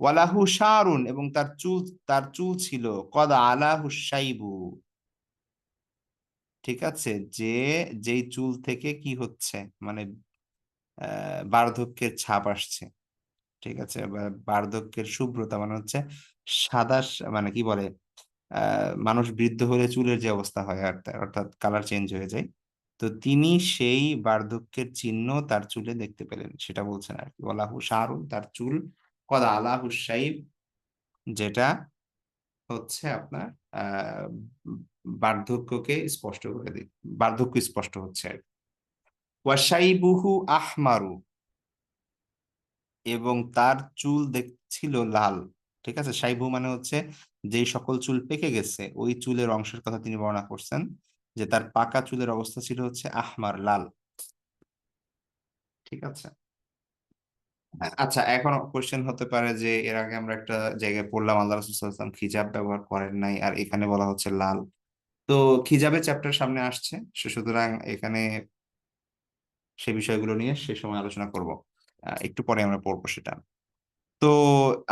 ওয়ালাহু শারুন, এবং তার চুল ছিল, কদ আলাহু শাইবু, ঠিক আছে, যেই চুল থেকে কি হচ্ছে, মানে বার্ধক্যের ছাপ আসছে, ঠিক আছে, বা বার্ধক্যের শুভ্রতা মানে হচ্ছে সাদা মানে কি বলে, মানুষ বৃদ্ধ হলে চুলের যে অবস্থা হয় অর্থাৎ কালার চেঞ্জ হয়ে যায়, তো তিনি সেই বার্ধক্যের চিহ্ন তার চুলে দেখতে পেলেন, সেটা বলছেন আর কি। ওয়ালাহু শারুন, তার চুল, কদ আলাহু শাইব, যেটা হচ্ছে আপনার আহ বার্ধক্যকে স্পষ্ট করে দিই, বার্ধক্য স্পষ্ট হচ্ছে আর কি। ওয়াশাইবুহু আহমারু, এবং তার চুল দেখছিল লাল, ঠিক আছে, শাইবু মানে হচ্ছে যেই সকল চুল পেকে গেছে ওই চুলের অংশের কথা তিনি বর্ণনা করছেন, যে তার পাকা চুলের অবস্থা ছিল হচ্ছে আহমার, লাল, ঠিক আছে। আচ্ছা, এখন কোশ্চেন হতে পারে যে এর আগে আমরা একটা জায়গায় পড়লাম আল্লাহ রাসূল সাল্লাল্লাহু আলাইহি ওয়াসাল্লাম খিজাব ব্যবহার করেন নাই, আর এখানে বলা হচ্ছে লাল। তো খিজাবের চ্যাপ্টার সামনে আসছে, সুতরাং এখানে সে বিষয়গুলো নিয়ে সে সময় আলোচনা করব, একটু পরে আমরা পড়বো সেটা। তো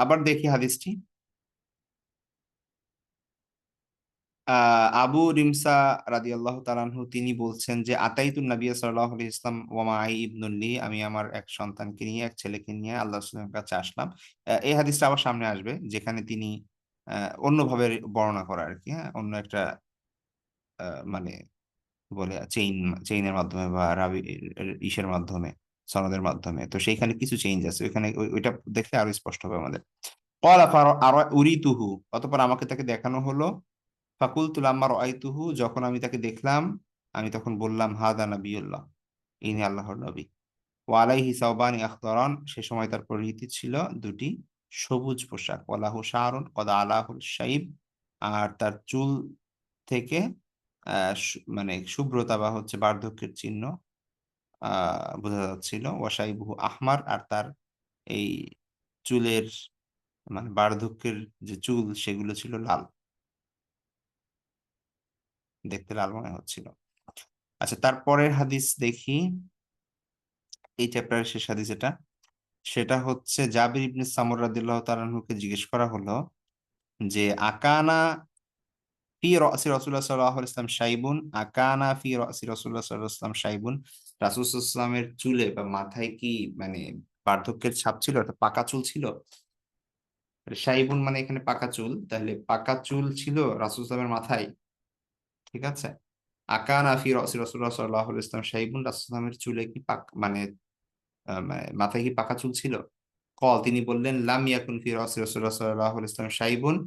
আবার দেখি হাদিসটি। আবু রিমসা রাদিয়াল্লাহু তাআলা আনহু তিনি বলছেন যে আতাইতুন নবী সাল্লাল্লাহু আলাইহি ইসলাম ওয়া মাই ইবনুল্লি, আমি আমার এক সন্তানকে নিয়ে, এক ছেলেকে নিয়ে আল্লাহ রাসূলের কাছে আসলাম। এই হাদিসটা আবার সামনে আসবে, যেখানে তিনি অন্যভাবে বর্ণনা করা আর কি, হ্যাঁ, অন্য একটা মানে বলে চেইনের মাধ্যমে বা রাবি ইসের মাধ্যমে, সনদের মাধ্যমে, তো সেইখানে কিছু চেঞ্জ আছে ওইখানে, ওইটা দেখলে আরো স্পষ্ট হবে আমাদের। ক্বালা আর উরিতুহু, অতঃপর আমাকে তাকে দেখানো হলো। ফাকুলতু লাম্মা রাআইতুহু, যখন আমি তাকে দেখলাম আমি তখন বললাম হাদা নাবিয়ুল্লাহ, ইনি আল্লাহর নবী। ওয়া আলাইহি সাওবানি আখদারান, সে সময় তার পরিহিত ছিল দুটি সবুজ পোশাক। ওয়ালাহু শারুন কদ আলাহুল শাইব, আর তার চুল থেকে মানে শুভ্রতা বা হচ্ছে বার্ধক্যের চিহ্ন বোঝা যাচ্ছিল। ওয়াশাইবুহু আহমার, আর তার এই চুলের মানে বার্ধক্যের যে চুল সেগুলো ছিল লাল, দেখতে লাল মনে হচ্ছিল। আচ্ছা, তারপরের হাদিস দেখি, এই চ্যাপ্টারের শেষ হাদিস এটা, সেটা হচ্ছে জাবির ইবনে সামুর রাদিয়াল্লাহু তাআলা আনহুকে জিজ্ঞেস করা হলো যে আকানা ফি রাসি রাসূলুল্লাহ সাল্লাল্লাহু আলাইহি ওয়াসাল্লাম শাইবুন, আকানা ফি রাসি রাসূলুল্লাহ সাল্লাল্লাহু আলাইহি ওয়াসাল্লাম শাইবুন, রাসূল সাল্লাল্লাহু আলাইহি ওয়াসাল্লামের চুলে বা মাথায় কি মানে বার্ধক্যের ছাপ ছিল, অর্থাৎ পাকা চুল ছিল। শাইবুন মানে এখানে পাকা চুল, তাহলে পাকা চুল ছিল রাসূল সাল্লাল্লাহু আলাইহি ওয়াসাল্লামের মাথায়, ঠিক আছে। আকানা ফি রাসি রাসূলুল্লাহ সাল্লাল্লাহু আলাইহি ওয়াসাল্লাম শাইবুন, রাসূল সাল্লাল্লাহু আলাইহি ওয়াসাল্লামের চুলে কি মানে মানে মাথায় কি পাকা চুল ছিল? তিনি বললেন লাম ইয়াকুন ফি রাসি রাসূলুল্লাহ সাল্লাল্লাহু আলাইহি ওয়াসাল্লাম শাইবুন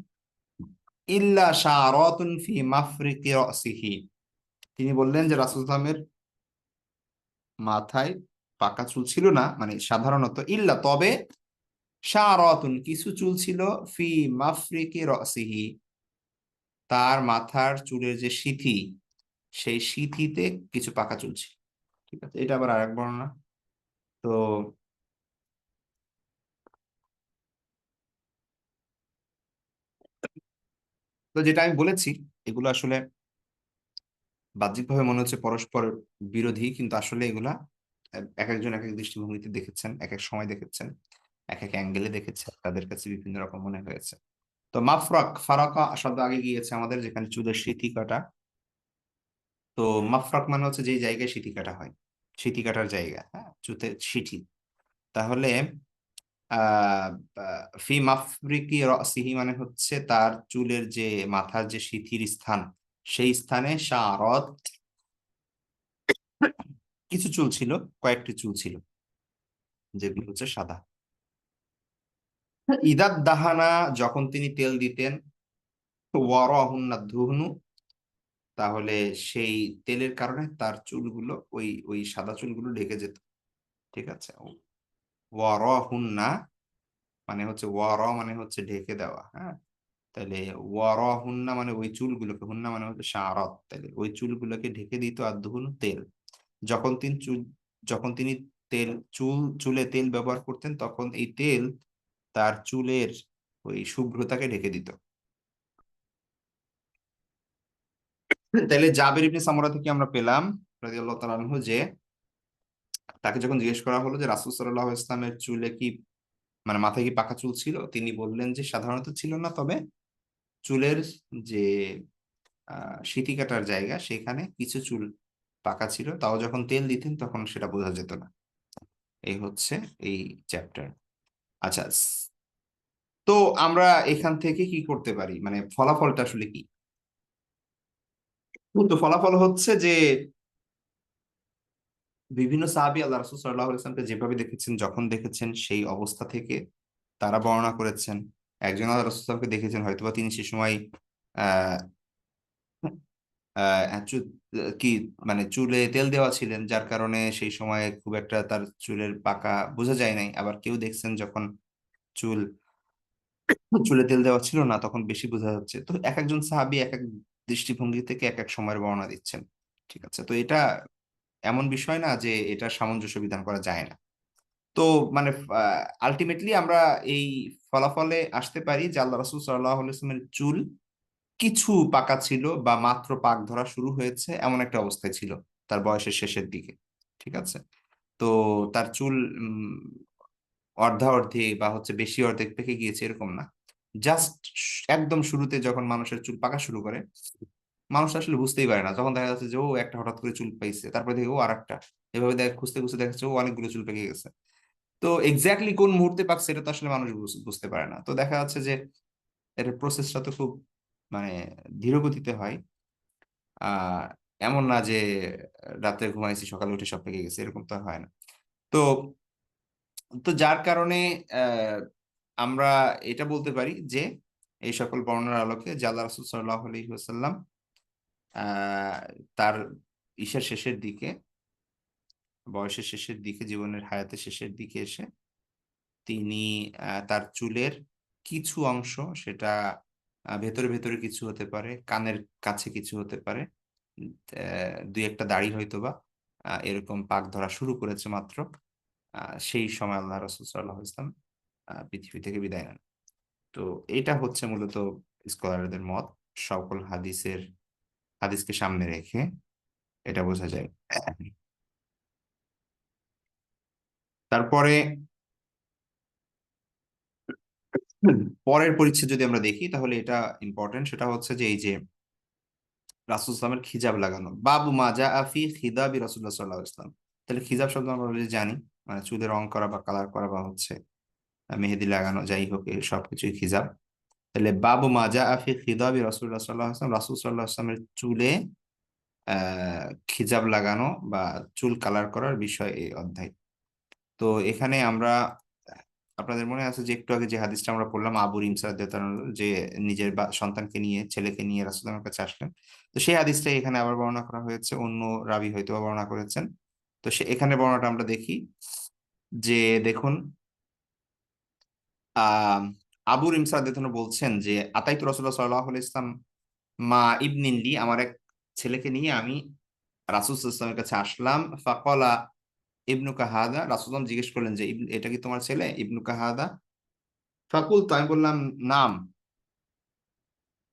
ইল্লা শাআরাতুন ফি মাফরিকি রাসিহি, তিনি বললেন যে রাসূল সাল্লামের মাথায় পাকা চুল ছিল না, মানে সাধারণত, ইল্লা তবে, শাআরাতুন কিছু চুল ছিল, ফি মাফরিকি রাসিহি তার মাথার চুলের যে সিথি, সেই সিথিতে কিছু পাকা চুল ছিল, ঠিক আছে, এটা আবার আরেক বর্ণনা। তো তো যেটা আমি বলেছি, এগুলো আসলে বাহ্যিকভাবে মনে হচ্ছে পরস্পর বিরোধী, কিন্তু আসলে এগুলা এক একজন এক এক দৃষ্টিভঙ্গিতে দেখেছেন, এক এক সময় দেখেছেন, এক এক অ্যাঙ্গেলে দেখেছেন, তাদের কাছে বিভিন্ন রকম মনে হয়েছে। তো মাফরাক, ফারাকা শব্দ আগে গিয়েছে আমাদের, যেখানে চুলের সিথি কাটা। তো মাফরাক মানে হচ্ছে যে জায়গায় সিথি কাটা হয়, সিথি কাটার জায়গা, হ্যাঁ, চুতে সিথি। তাহলে আহ ফি মাফরিকি রাসিহি মানে হচ্ছে তার চুলের যে মাথার যে সিথির স্থান, সেই স্থানে শারত কিছু চুল ছিল, কয়েকটি চুল ছিল, যেগুলো হচ্ছে সাদা। ইদাদ দাহানা, যখন তিনি তেল দিতেন, ওয়ারাহুন্না ধুহনু, তাহলে সেই তেলের কারণে তার চুলগুলো, ওই সাদা চুলগুলো ঢেকে যেত, ঠিক আছে। ওয়ারাহুন্না মানে হচ্ছে, ওয়ারা মানে হচ্ছে ঢেকে দেওয়া, হ্যাঁ, তাহলে ওয়ারাহুন্না মানে ওই চুলগুলোকে, হুন্না মানে হচ্ছে শারাত, তাহলে ওই চুলগুলোকে ঢেকে দিত আদহুন তেল। যখন তিনি চুল যখন তিনি চুলে তেল ব্যবহার করতেন তখন এই তেল তার চুলের ওই শুভ্রতাকে ঢেকে দিত। তাহলে জাবের ইবনে সামরা থেকে আমরা পেলাম রাদিয়াল্লাহু তাআলা আনহু যে তাকে যখন জিজ্ঞেস করা হলো যে রাসূল সাল্লাল্লাহু আলাইহি ওয়াসাল্লামের চুলে কি মানে মাথায় কি পাকা চুল ছিল, তিনি বললেন যে সাধারণত ছিল না, তবে চুলের যে সিঁথি কাটার জায়গা সেখানে কিছু চুল পাকা ছিল, তাও যখন তেল দিতেন তখন সেটা বোঝা যেত না। এই হচ্ছে এই চ্যাপ্টার। আচ্ছা, তো আমরা এখান থেকে কি করতে পারি, মানে ফলাফলটা আসলে কি? তো ফলাফল হচ্ছে যে বিভিন্ন সাহাবী আল্লাহ রাসূল সাল্লাল্লাহু আলাইহি ওয়াসাল্লামকে যেভাবে দেখেছেন, যখন দেখেছেন সেই অবস্থা থেকে তারা বর্ণনা করেছেন। একজন আল্লাহ রাসূল সাল্লাল্লাহু আলাইহি ওয়াসাল্লামকে দেখেছেন, হয়তোবা তিনি সে সময় আহ কি মানে চুলে তেল দেওয়া ছিলেন, যার কারণে সেই সময় খুব একটা তার চুলের পাকা বোঝা যায় নাই। আবার কেউ দেখছেন যখন চুল চুলে তেল দেওয়া ছিল না তখন বেশি বোঝা যাচ্ছে। তো এক একজন সাহাবী এক এক দৃষ্টিভঙ্গি থেকে এক এক সময়ের বর্ণনা দিচ্ছেন। ঠিক আছে, তো এটা এমন বিষয় না যে এটা সামঞ্জস্য বিধান করা যায় না। তো মানে আলটিমেটলি আমরা এই ফলাফলে আসতে পারি যে আল্লাহ রাসূল সাল্লাল্লাহু আলাইহি ওয়াসাল্লামের চুল কিছু পাকা ছিল বা মাত্র পাক ধরা শুরু হয়েছে এমন একটা অবস্থায় ছিল তার বয়সের শেষের দিকে। ঠিক আছে, তো তার চুল অর্ধা অর্ধে বা হচ্ছে বেশি অর্ধেক পেকে গিয়েছে এরকম না। জাস্ট একদম শুরুতে যখন মানুষের চুল পাকা শুরু করে, মানুষ আসলে বুঝতেই পারে না, যখন দেখা যাচ্ছে যে ও একটা হঠাৎ করে চুল পাইছে, তারপরে দেখে ও আর একটা, এভাবে দেখ খুঁজতে খুঁজতে দেখা যাচ্ছে ও অনেকগুলো চুল পেকে গেছে। তো এক্স্যাক্টলি কোন মুহূর্তে পাকছে এটা তো আসলে মানুষ বুঝতে পারে না। তো দেখা যাচ্ছে যে এর প্রসেসটা তো খুব মানে ধীর গতিতে হয়। আহ এমন না যে রাত্রে ঘুমাইছি সকালে উঠে সব পেকে গেছে, এরকম তো আর হয় না। তো তো যার কারণে আহ আমরা এটা বলতে পারি যে এই সকল বর্ণনার আলোকে যে আল্লাহ রাসূল সাল্লাল্লাহু আলাইহি ওয়াসাল্লাম আহ তার ঈশার শেষের দিকে, বয়সের শেষের দিকে, জীবনের হায়াতের শেষের দিকে এসে তিনি তার চুলের কিছু অংশ, সেটা ভেতরে ভেতরে কিছু হতে পারে, কানের কাছে কিছু হতে পারে, দুই একটা দাড়ি হয়তোবা এরকম পাক ধরা শুরু করেছে মাত্র। সেই সময় আল্লাহ রাসূল সাল্লাল্লাহু আলাইহি ওয়াসাল্লাম পৃথিবী থেকে বিদায় নেন। তো এটা হচ্ছে মূলত স্কলারদের মত, সকল হাদিসকে সামনে রেখে এটা বোঝা যায়। তারপরে পরের পরিচ্ছেদ যদি আমরা দেখি তাহলে এটা ইম্পর্টেন্ট, সেটা হচ্ছে যে এই যে রাসূল সাল্লামের খিজাব লাগানো, বাবু মা জা আফি খিদাবি রাসূলুল্লাহ সাল্লাল্লাহু আলাইহি ওয়াসাল্লাম। তাহলে খিজাব শব্দ আমরা অলরেডি জানি, মানে চুলে রং করা বা কালার করা বা হচ্ছে মেহেদি লাগানো, যাই হোক এই সবকিছুই খিজাব। তাহলে বাবু মা জা আফি খিদাবি রাসূলুল্লাহ সাল্লাল্লাহু আলাইহি ওয়াসাল্লাম, রাসূল সাল্লাল্লাহু আলাইহি ওয়াসাল্লামের চুলে খিজাব লাগানো বা চুল কালার করার বিষয় এই অধ্যায়। তো এখানে আমরা আপনাদের মনে আছে যে একটু আগে যে হাদিসটা আমরা পড়লাম আবু রিমসা রাদিয়াল্লাহু তাআলা আনহু, যে নিজের সন্তানকে নিয়ে, ছেলেকে নিয়ে রাসূলের কাছে আসলেন। তো সেই হাদিসটাই এখানে আবার বর্ণনা করা হয়েছে, অন্য রাবী হয়তো বর্ণনা করেছেন। তো সে এখানে বর্ণনাটা আমরা দেখি যে দেখুন, আহ আবু রিমসা রাদিয়াল্লাহু তাআলা বলছেন যে আতাইতু রাসূলুল্লাহ সাল্লাল্লাহু আলাইহি ওয়াসাল্লাম মা ইবনিন লি, আমার এক ছেলেকে নিয়ে আমি রাসূল সাল্লাল্লাহু আলাইহি ওয়াসাল্লামের কাছে আসলাম। ফাকালা ইবনু কাহাদা, রাসূল জিজ্ঞেস করলেন যে এটা কি তোমার ছেলে ইবনু কাহাদা? ফাকুল, তো আমি বললাম নাম,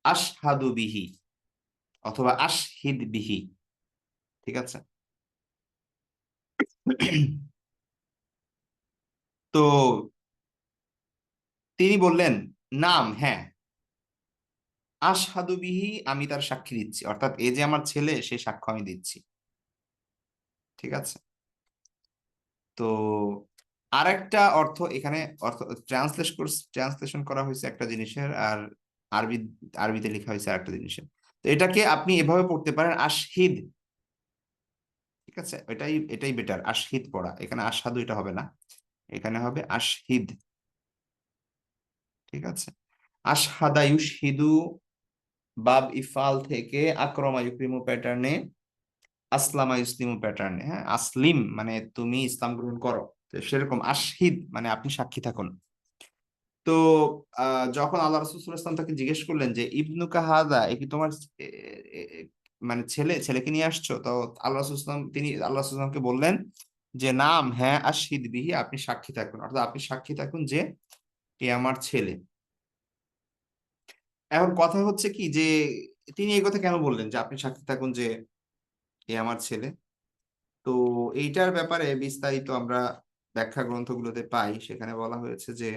আশহাদু বিহি অথবা আশহিদ বিহি। ঠিক আছে, তো তিনি বললেন নাম, হ্যাঁ, আশহাদু বিহি, আমি তার সাক্ষী দিচ্ছি, অর্থাৎ এ যে আমার ছেলে সে সাক্ষ্য আমি দিচ্ছি। ঠিক আছে, তো আরেকটা অর্থ এখানে, অর্থ ট্রান্সলেশন করা হয়েছে একটা জিনিসের, আর আরবি আরবিতে লেখা হয়েছে আরেকটা জিনিসের। তো এটাকে আপনি এভাবে পড়তে পারেন আশহিদ। ঠিক আছে, এটাই এটাই বেটার, আশহিদ পড়া, এখানে আশহাদু এটা হবে না, এখানে হবে আশহিদ। ঠিক আছে, আশহাদা ইউশহিদু বাব ইফাল থেকে আক্রমা ইউক্রিমু প্যাটার্নে, আসলামা ইসলিমু প্যাটার্নে, হ্যাঁ, আসলিম মানে তুমি ইসলাম গ্রহণ করো, তো সেরকম আশহিদ মানে আপনি সাক্ষী থাকুন। তো যখন আল্লাহ রাসূল সাল্লাল্লাহু আলাইহি ওয়াসাল্লাম তাকে জিজ্ঞেস করলেন যে ইবনুকা হাদা, এ কি তোমার এ, এ, এ, মানে ছেলেকে নিয়ে আসছো? তো আল্লাহ রাসূল সাল্লাল্লাহু আলাইহি ওয়াসাল্লামকে বললেন যে নাম, হ্যাঁ, আশহিদ বিহি, আপনি সাক্ষী থাকুন, অর্থাৎ আপনি সাক্ষী থাকুন যে এ আমার ছেলে। এখন কথা হচ্ছে কি যে তিনি এই কথা কেন বললেন যে আপনি সাক্ষী থাকুন যে এ আমার ছেলে? তো এইটার ব্যাপারে বিস্তারিত আমরা ব্যাখ্যা গ্রন্থগুলোতে পাই। সেখানে বলা হয়েছে যে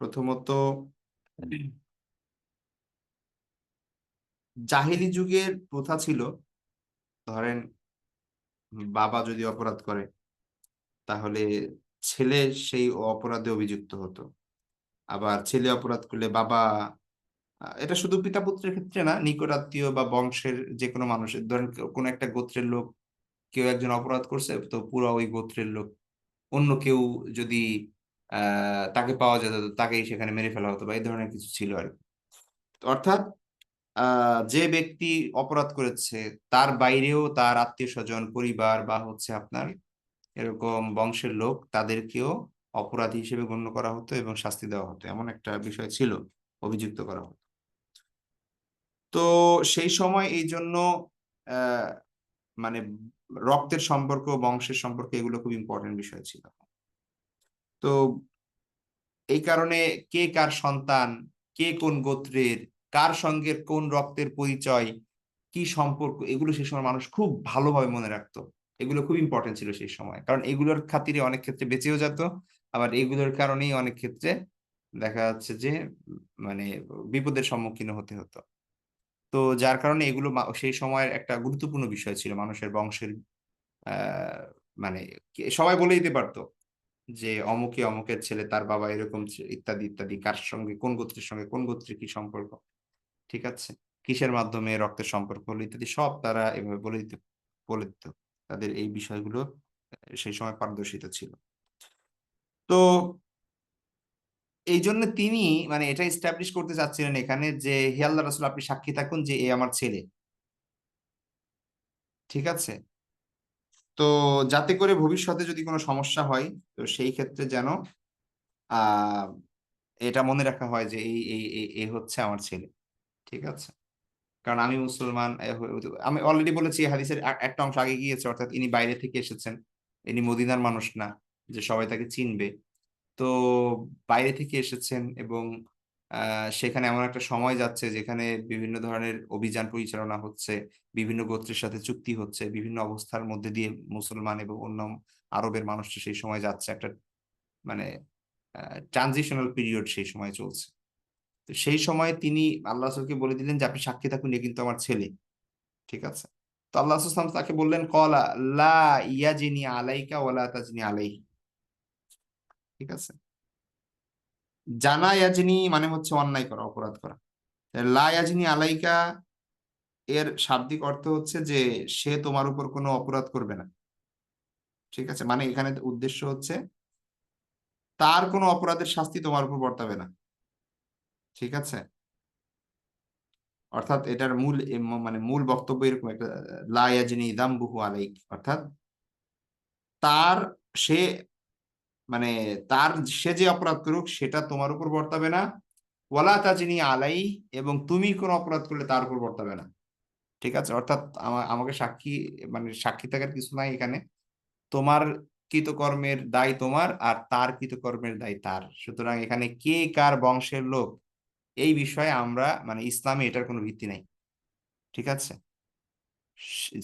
প্রথমত জাহেলি যুগের প্রথা ছিল, ধরেন বাবা যদি অপরাধ করে তাহলে ছেলে সেই অপরাধে অভিযুক্ত হতো। আবার ছেলে অপরাধ করলে বাবা, এটা শুধু পিতা পুত্রের ক্ষেত্রে না, নিকট আত্মীয় বা বংশের যে কোনো মানুষের, ধরেন কোনো একটা গোত্রের লোক কেউ একজন অপরাধ করছে, তো পুরো ওই গোত্রের লোক, অন্য কেউ যদি তাকে পাওয়া যেত তো তাকেই সেখানে মেরে ফেলা হতো, বা এই ধরনের কিছু ছিল আর কি। অর্থাৎ যে ব্যক্তি অপরাধ করেছে তার বাইরেও তার আত্মীয় স্বজন, পরিবার বা হচ্ছে আপনার এরকম বংশের লোক, তাদেরকেও অপরাধী হিসেবে গণ্য করা হতো এবং শাস্তি দেওয়া হতো, এমন একটা বিষয় ছিল, অভিযুক্ত করা হতো। তো সেই সময় এই জন্য আহ মানে রক্তের সম্পর্ক, বংশের সম্পর্ক, এগুলো খুব ইম্পর্টেন্ট বিষয় ছিল। তো এই কারণে কে কার সন্তান, কে কোন গোত্রের, কার সঙ্গে কোন রক্তের পরিচয়, কি সম্পর্ক, এগুলো সেই সময় মানুষ খুব ভালোভাবে মনে রাখতো। এগুলো খুব ইম্পর্টেন্ট ছিল সেই সময়, কারণ এগুলোর খাতিরে অনেক ক্ষেত্রে বেঁচেও যেত, আবার এগুলোর কারণেই অনেক ক্ষেত্রে দেখা যাচ্ছে যে মানে বিপদের সম্মুখীন হতে হতো। তো যার কারণে এগুলো সেই সময়ের একটা গুরুত্বপূর্ণ বিষয় ছিল মানুষের বংশের। আহ মানে সবাই বলে দিতে পারতো যে অমুকে অমুকের ছেলে, তার বাবা এরকম ইত্যাদি ইত্যাদি, কার সঙ্গে কোন গোত্রের সঙ্গে কোন গোত্রের কি সম্পর্ক, ঠিক আছে, কিসের মাধ্যমে রক্তের সম্পর্ক হলো ইত্যাদি, সব তারা এভাবে বলে দিত। তাদের এই বিষয়গুলো সেই সময় পারদর্শিতা ছিল। তো এই জন্য তিনি মানে এটা এস্টাবলিশ করতে চাচ্ছিলেন এখানে যে হে আল্লাহ রাসূল, আপনি সাক্ষী থাকুন যে এ আমার ছেলে, ঠিক আছে। তো যাতে করে ভবিষ্যতে যদি কোনো সমস্যা হয়, তো সেই ক্ষেত্রে যেন আহ এটা মনে রাখা হয় যে এ হচ্ছে আমার ছেলে, ঠিক আছে। কারণ আমি মুসলমান, আমি অলরেডি বলেছি এই হাদিসের একটা অংশ আগে গিয়েছে, অর্থাৎ ইনি বাইরে থেকে এসেছেন, ইনি মদিনার মানুষ না যে সবাই তাকে চিনবে। তো বাইরে থেকে এসেছেন এবং সেখানে এমন একটা সময় যাচ্ছে যেখানে বিভিন্ন ধরনের অভিযান পরিচালনা হচ্ছে, বিভিন্ন গোত্রের সাথে চুক্তি হচ্ছে, বিভিন্ন অবস্থার মধ্যে দিয়ে মুসলমান এবং অন্য আরবের মানুষরা সেই সময় যাচ্ছে, একটা মানে ট্রানজিশনাল পিরিয়ড সেই সময় চলছে। তো সেই সময় তিনি আল্লাহ রাসূলকে বলে দিলেন যে আপনি সাক্ষী থাকুন, এ কিন্তু আমার ছেলে, ঠিক আছে। তো আল্লাহ রাসূল সাল্লাল্লাহু আলাইহি ওয়াসাল্লাম তাকে বললেন কলা লা ইয়াজিনি আলাইকা ওয়ালা তাজনি আলাইহি, ঠিক আছে। জানা ইয়াজিনি মানে হচ্ছে অন্যায় করা, অপরাধ করা। লা ইয়াজিনি আলাইকা এর শাব্দিক অর্থ হচ্ছে যে সে তোমার উপর কোনো অপরাধ করবে না, ঠিক আছে। মানে এখানে উদ্দেশ্য হচ্ছে তার কোনো অপরাধের শাস্তি তোমার উপর বর্তাবে না, ঠিক আছে। অর্থাৎ এটার মানে মূল বক্তব্য এরকম একটা, লা ইয়াজনি যামবুহু আলাইক, অর্থাৎ তার সে মানে তার সে যে অপরাধ করুক সেটা তোমার উপর বর্তাবে না, ওয়ালা তাজনি আলাই, এবং তুমি কোনো অপরাধ করলে তার উপর বর্তাবে না, ঠিক আছে। অর্থাৎ আমাকে সাক্ষী, মানে সাক্ষী থাকার কিছু নাই এখানে। তোমার কৃতকর্মের দায় তোমার, আর তার কৃতকর্মের দায় তার। সুতরাং এখানে কে কার বংশের লোক, এই বিষয়ে আমরা মানে ইসলামে এটার কোনো ভিত্তি নাই, ঠিক আছে।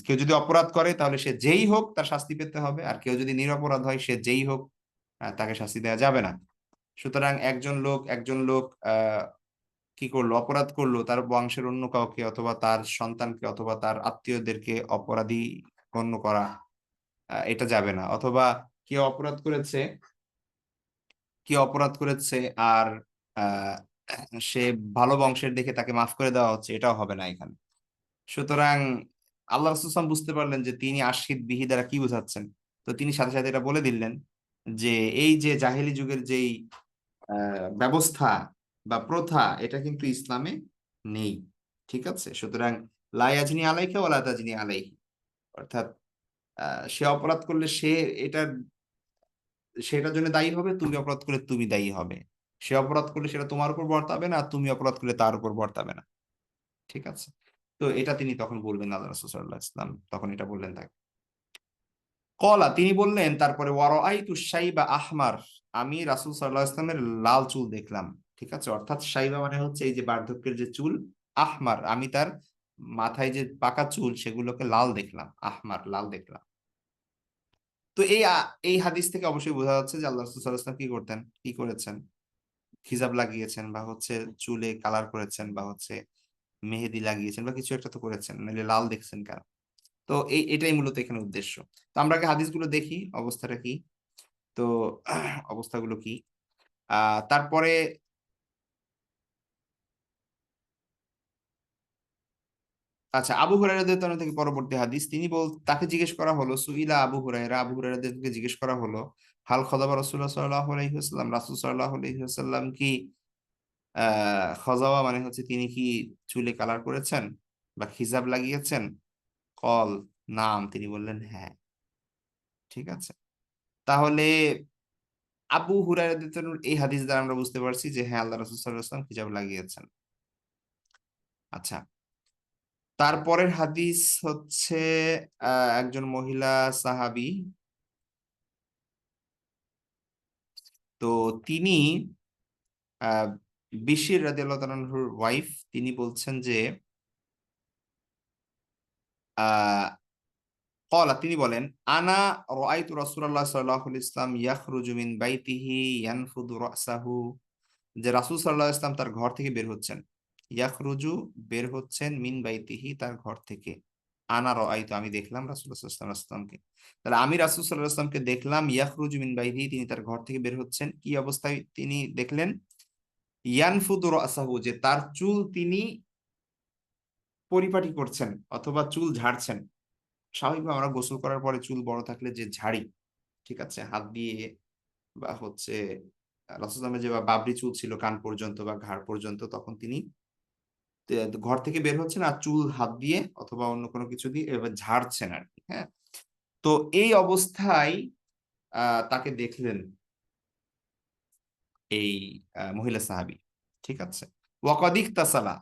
কেউ যদি অপরাধ করে তাহলে সে যেই হোক তার শাস্তি পেতে হবে, আর কেউ যদি নিরপরাধ হয় সে যেই হোক তাকে শাস্তি দেওয়া যাবে না। সুতরাং একজন লোক কি করলো, অপরাধ করলো, তার বংশের অন্য কাউকে অথবা তার সন্তানকে অথবা তার আত্মীয়দেরকে অপরাধী গণ্য করা, এটা যাবে না। অথবা কেউ অপরাধ করেছে, আর আহ, সে ভালো বংশের দেখে তাকে মাফ করে দেওয়া হচ্ছে, এটাও হবে না এখানে। সুতরাং আল্লাহ রাসূল সাল্লাল্লাহু আলাইহি ওয়াসাল্লাম বুঝতে পারলেন যে তিনি আশহিদ বিহি দ্বারা কি বোঝাচ্ছেন। তো তিনি সাথে সাথে এটা বলে দিলেন যে এই যে জাহেলি যুগের যেই ব্যবস্থা বা প্রথা, এটা কিন্তু ইসলামে নেই, ঠিক আছে। সুতরাং লা ইয়াজনি আলাইকা ওয়ালা তাজনি আলাইহি, অর্থাৎ সে অপরাধ করলে সে এটার সেটার জন্য দায়ী হবে, তুমি অপরাধ করলে তুমি দায়ী হবে। সে অপরাধ করলে সেটা তোমার উপর বর্তাবে না, আর তুমি অপরাধ করলে তার উপর বর্তাবে না। ঠিক আছে? তো এটা তিনি তখন বলবেন, আল্লাহ রাসূল সাল্লাল্লাহু আলাইহি ওয়াসাল্লাম তখন এটা বললেন তাকে। কলা, তিনি বললেন তারপরে, ওয়ারাআইতু শাইবা আহমার, আমি রাসূল সাল্লাল্লাহু আলাইহি ওয়াসাল্লামের লাল চুল দেখলাম। ঠিক আছে, অর্থাৎ শাইবা মানে হচ্ছে এই যে বার্ধক্যের যে চুল, আহমার আমি তার মাথায় যে পাকা চুল সেগুলোকে লাল দেখলাম, আহমার লাল দেখলাম। তো এই হাদিস থেকে অবশ্যই বোঝা যাচ্ছে যে আল্লাহ রাসূল সাল্লাল্লাহু আলাইহি ওয়াসাল্লাম কি করতেন, কি করেছেন, হিজাব লাগিয়েছেন বা হচ্ছে চুলে কালার করেছেন বা হচ্ছে মেহেদি লাগিয়েছেন বা কিছু একটা তো করেছেন, নাহলে লাল দেখছেন কেন? তো এটাই মূলত এখানে উদ্দেশ্য। তো আমরা আগে হাদিসগুলো দেখি অবস্থাটা কি। তো অবস্থাগুলো কি, তারপরে আচ্ছা, আবু হুরায়রা রাদিয়াল্লাহু তাআলা থেকে পরবর্তী হাদিস, তিনি তাকে জিজ্ঞেস করা হলো, সুইলা আবু হুরায়রা, আবু হুরায়রা থেকে জিজ্ঞেস করা হলো, হাল খদাবা রাসূলুল্লাহ সাল্লাল্লাহু আলাইহি ওয়াসাল্লাম, রাসূল সাল্লাল্লাহু আলাইহি ওয়াসাল্লাম কি খজাওয়া মানে হচ্ছে তিনি কি চুলে কালার করেছেন বা খিজাব লাগিয়েছেন? কল নাম, তিনি বললেন হ্যাঁ। ঠিক আছে, তাহলে আবু হুরায়রা রাদিয়াল্লাহু তাআলার এই হাদিস দ্বারা আমরা বুঝতে পারছি যে হ্যাঁ, আল্লাহ রাসূল সাল্লাল্লাহু আলাইহি ওয়াসাল্লাম হিজাব লাগিয়েছেন। আচ্ছা, তারপরের হাদিস হচ্ছে একজন মহিলা সাহাবী, তো তিনি আহ বিশির রাদিয়াল্লাহু তাআলার ওয়াইফ, তিনি বলছেন যে আহ ক্বালা, তিনি বলেন, আনা রাআইতু রাসূলুল্লাহ সাল্লাল্লাহু আলাইহি ওয়াসাল্লাম ইয়াখরুজু মিন বাইতিহি ইয়ানফুদু রাসাহু, যে রাসূল সাল্লাল্লাহু আলাইহি ওয়াসাল্লাম তার ঘর থেকে বের হচ্ছেন, ইয়াখরুজু বের হচ্ছেন, মিন বাইতিহি তার ঘর থেকে, আনা রাআইতু আমি দেখলাম রাসূলুল্লাহ সাল্লাল্লাহু আলাইহি ওয়াসাল্লামকে, তাহলে আমি রাসূল সাল্লাল্লাহু আলাইহি ওয়াসাল্লামকে দেখলাম, ইয়াখরুজু মিন বাইতিহি তিনি তার ঘর থেকে বের হচ্ছেন, কি অবস্থায় তিনি দেখলেন? ইয়ানফুদু রাসাহু, যে তার চুল তিনি পরিপাটি করছেন অথবা চুল ঝাড়ছেন। স্বাভাবিকভাবে আমরা গোসল করার পরে চুল বড় থাকলে যে ঝাড়ি, ঠিক আছে, হাত দিয়ে বা হচ্ছে রাসূল সাল্লাল্লাহু আলাইহি ওয়াসাল্লামের যে বাবরি চুল ছিল কান পর্যন্ত বা ঘাড় পর্যন্ত, তখন তিনি ঘর থেকে বের হচ্ছেন আর চুল হাত দিয়ে অথবা অন্য কোনো কিছু দিয়ে এবার ঝাড়ছেন আর কি। হ্যাঁ, তো এই অবস্থায় তাকে দেখলেন এই মহিলা সাহাবী। ঠিক আছে, ওয়াকাদ ইগতাসালা,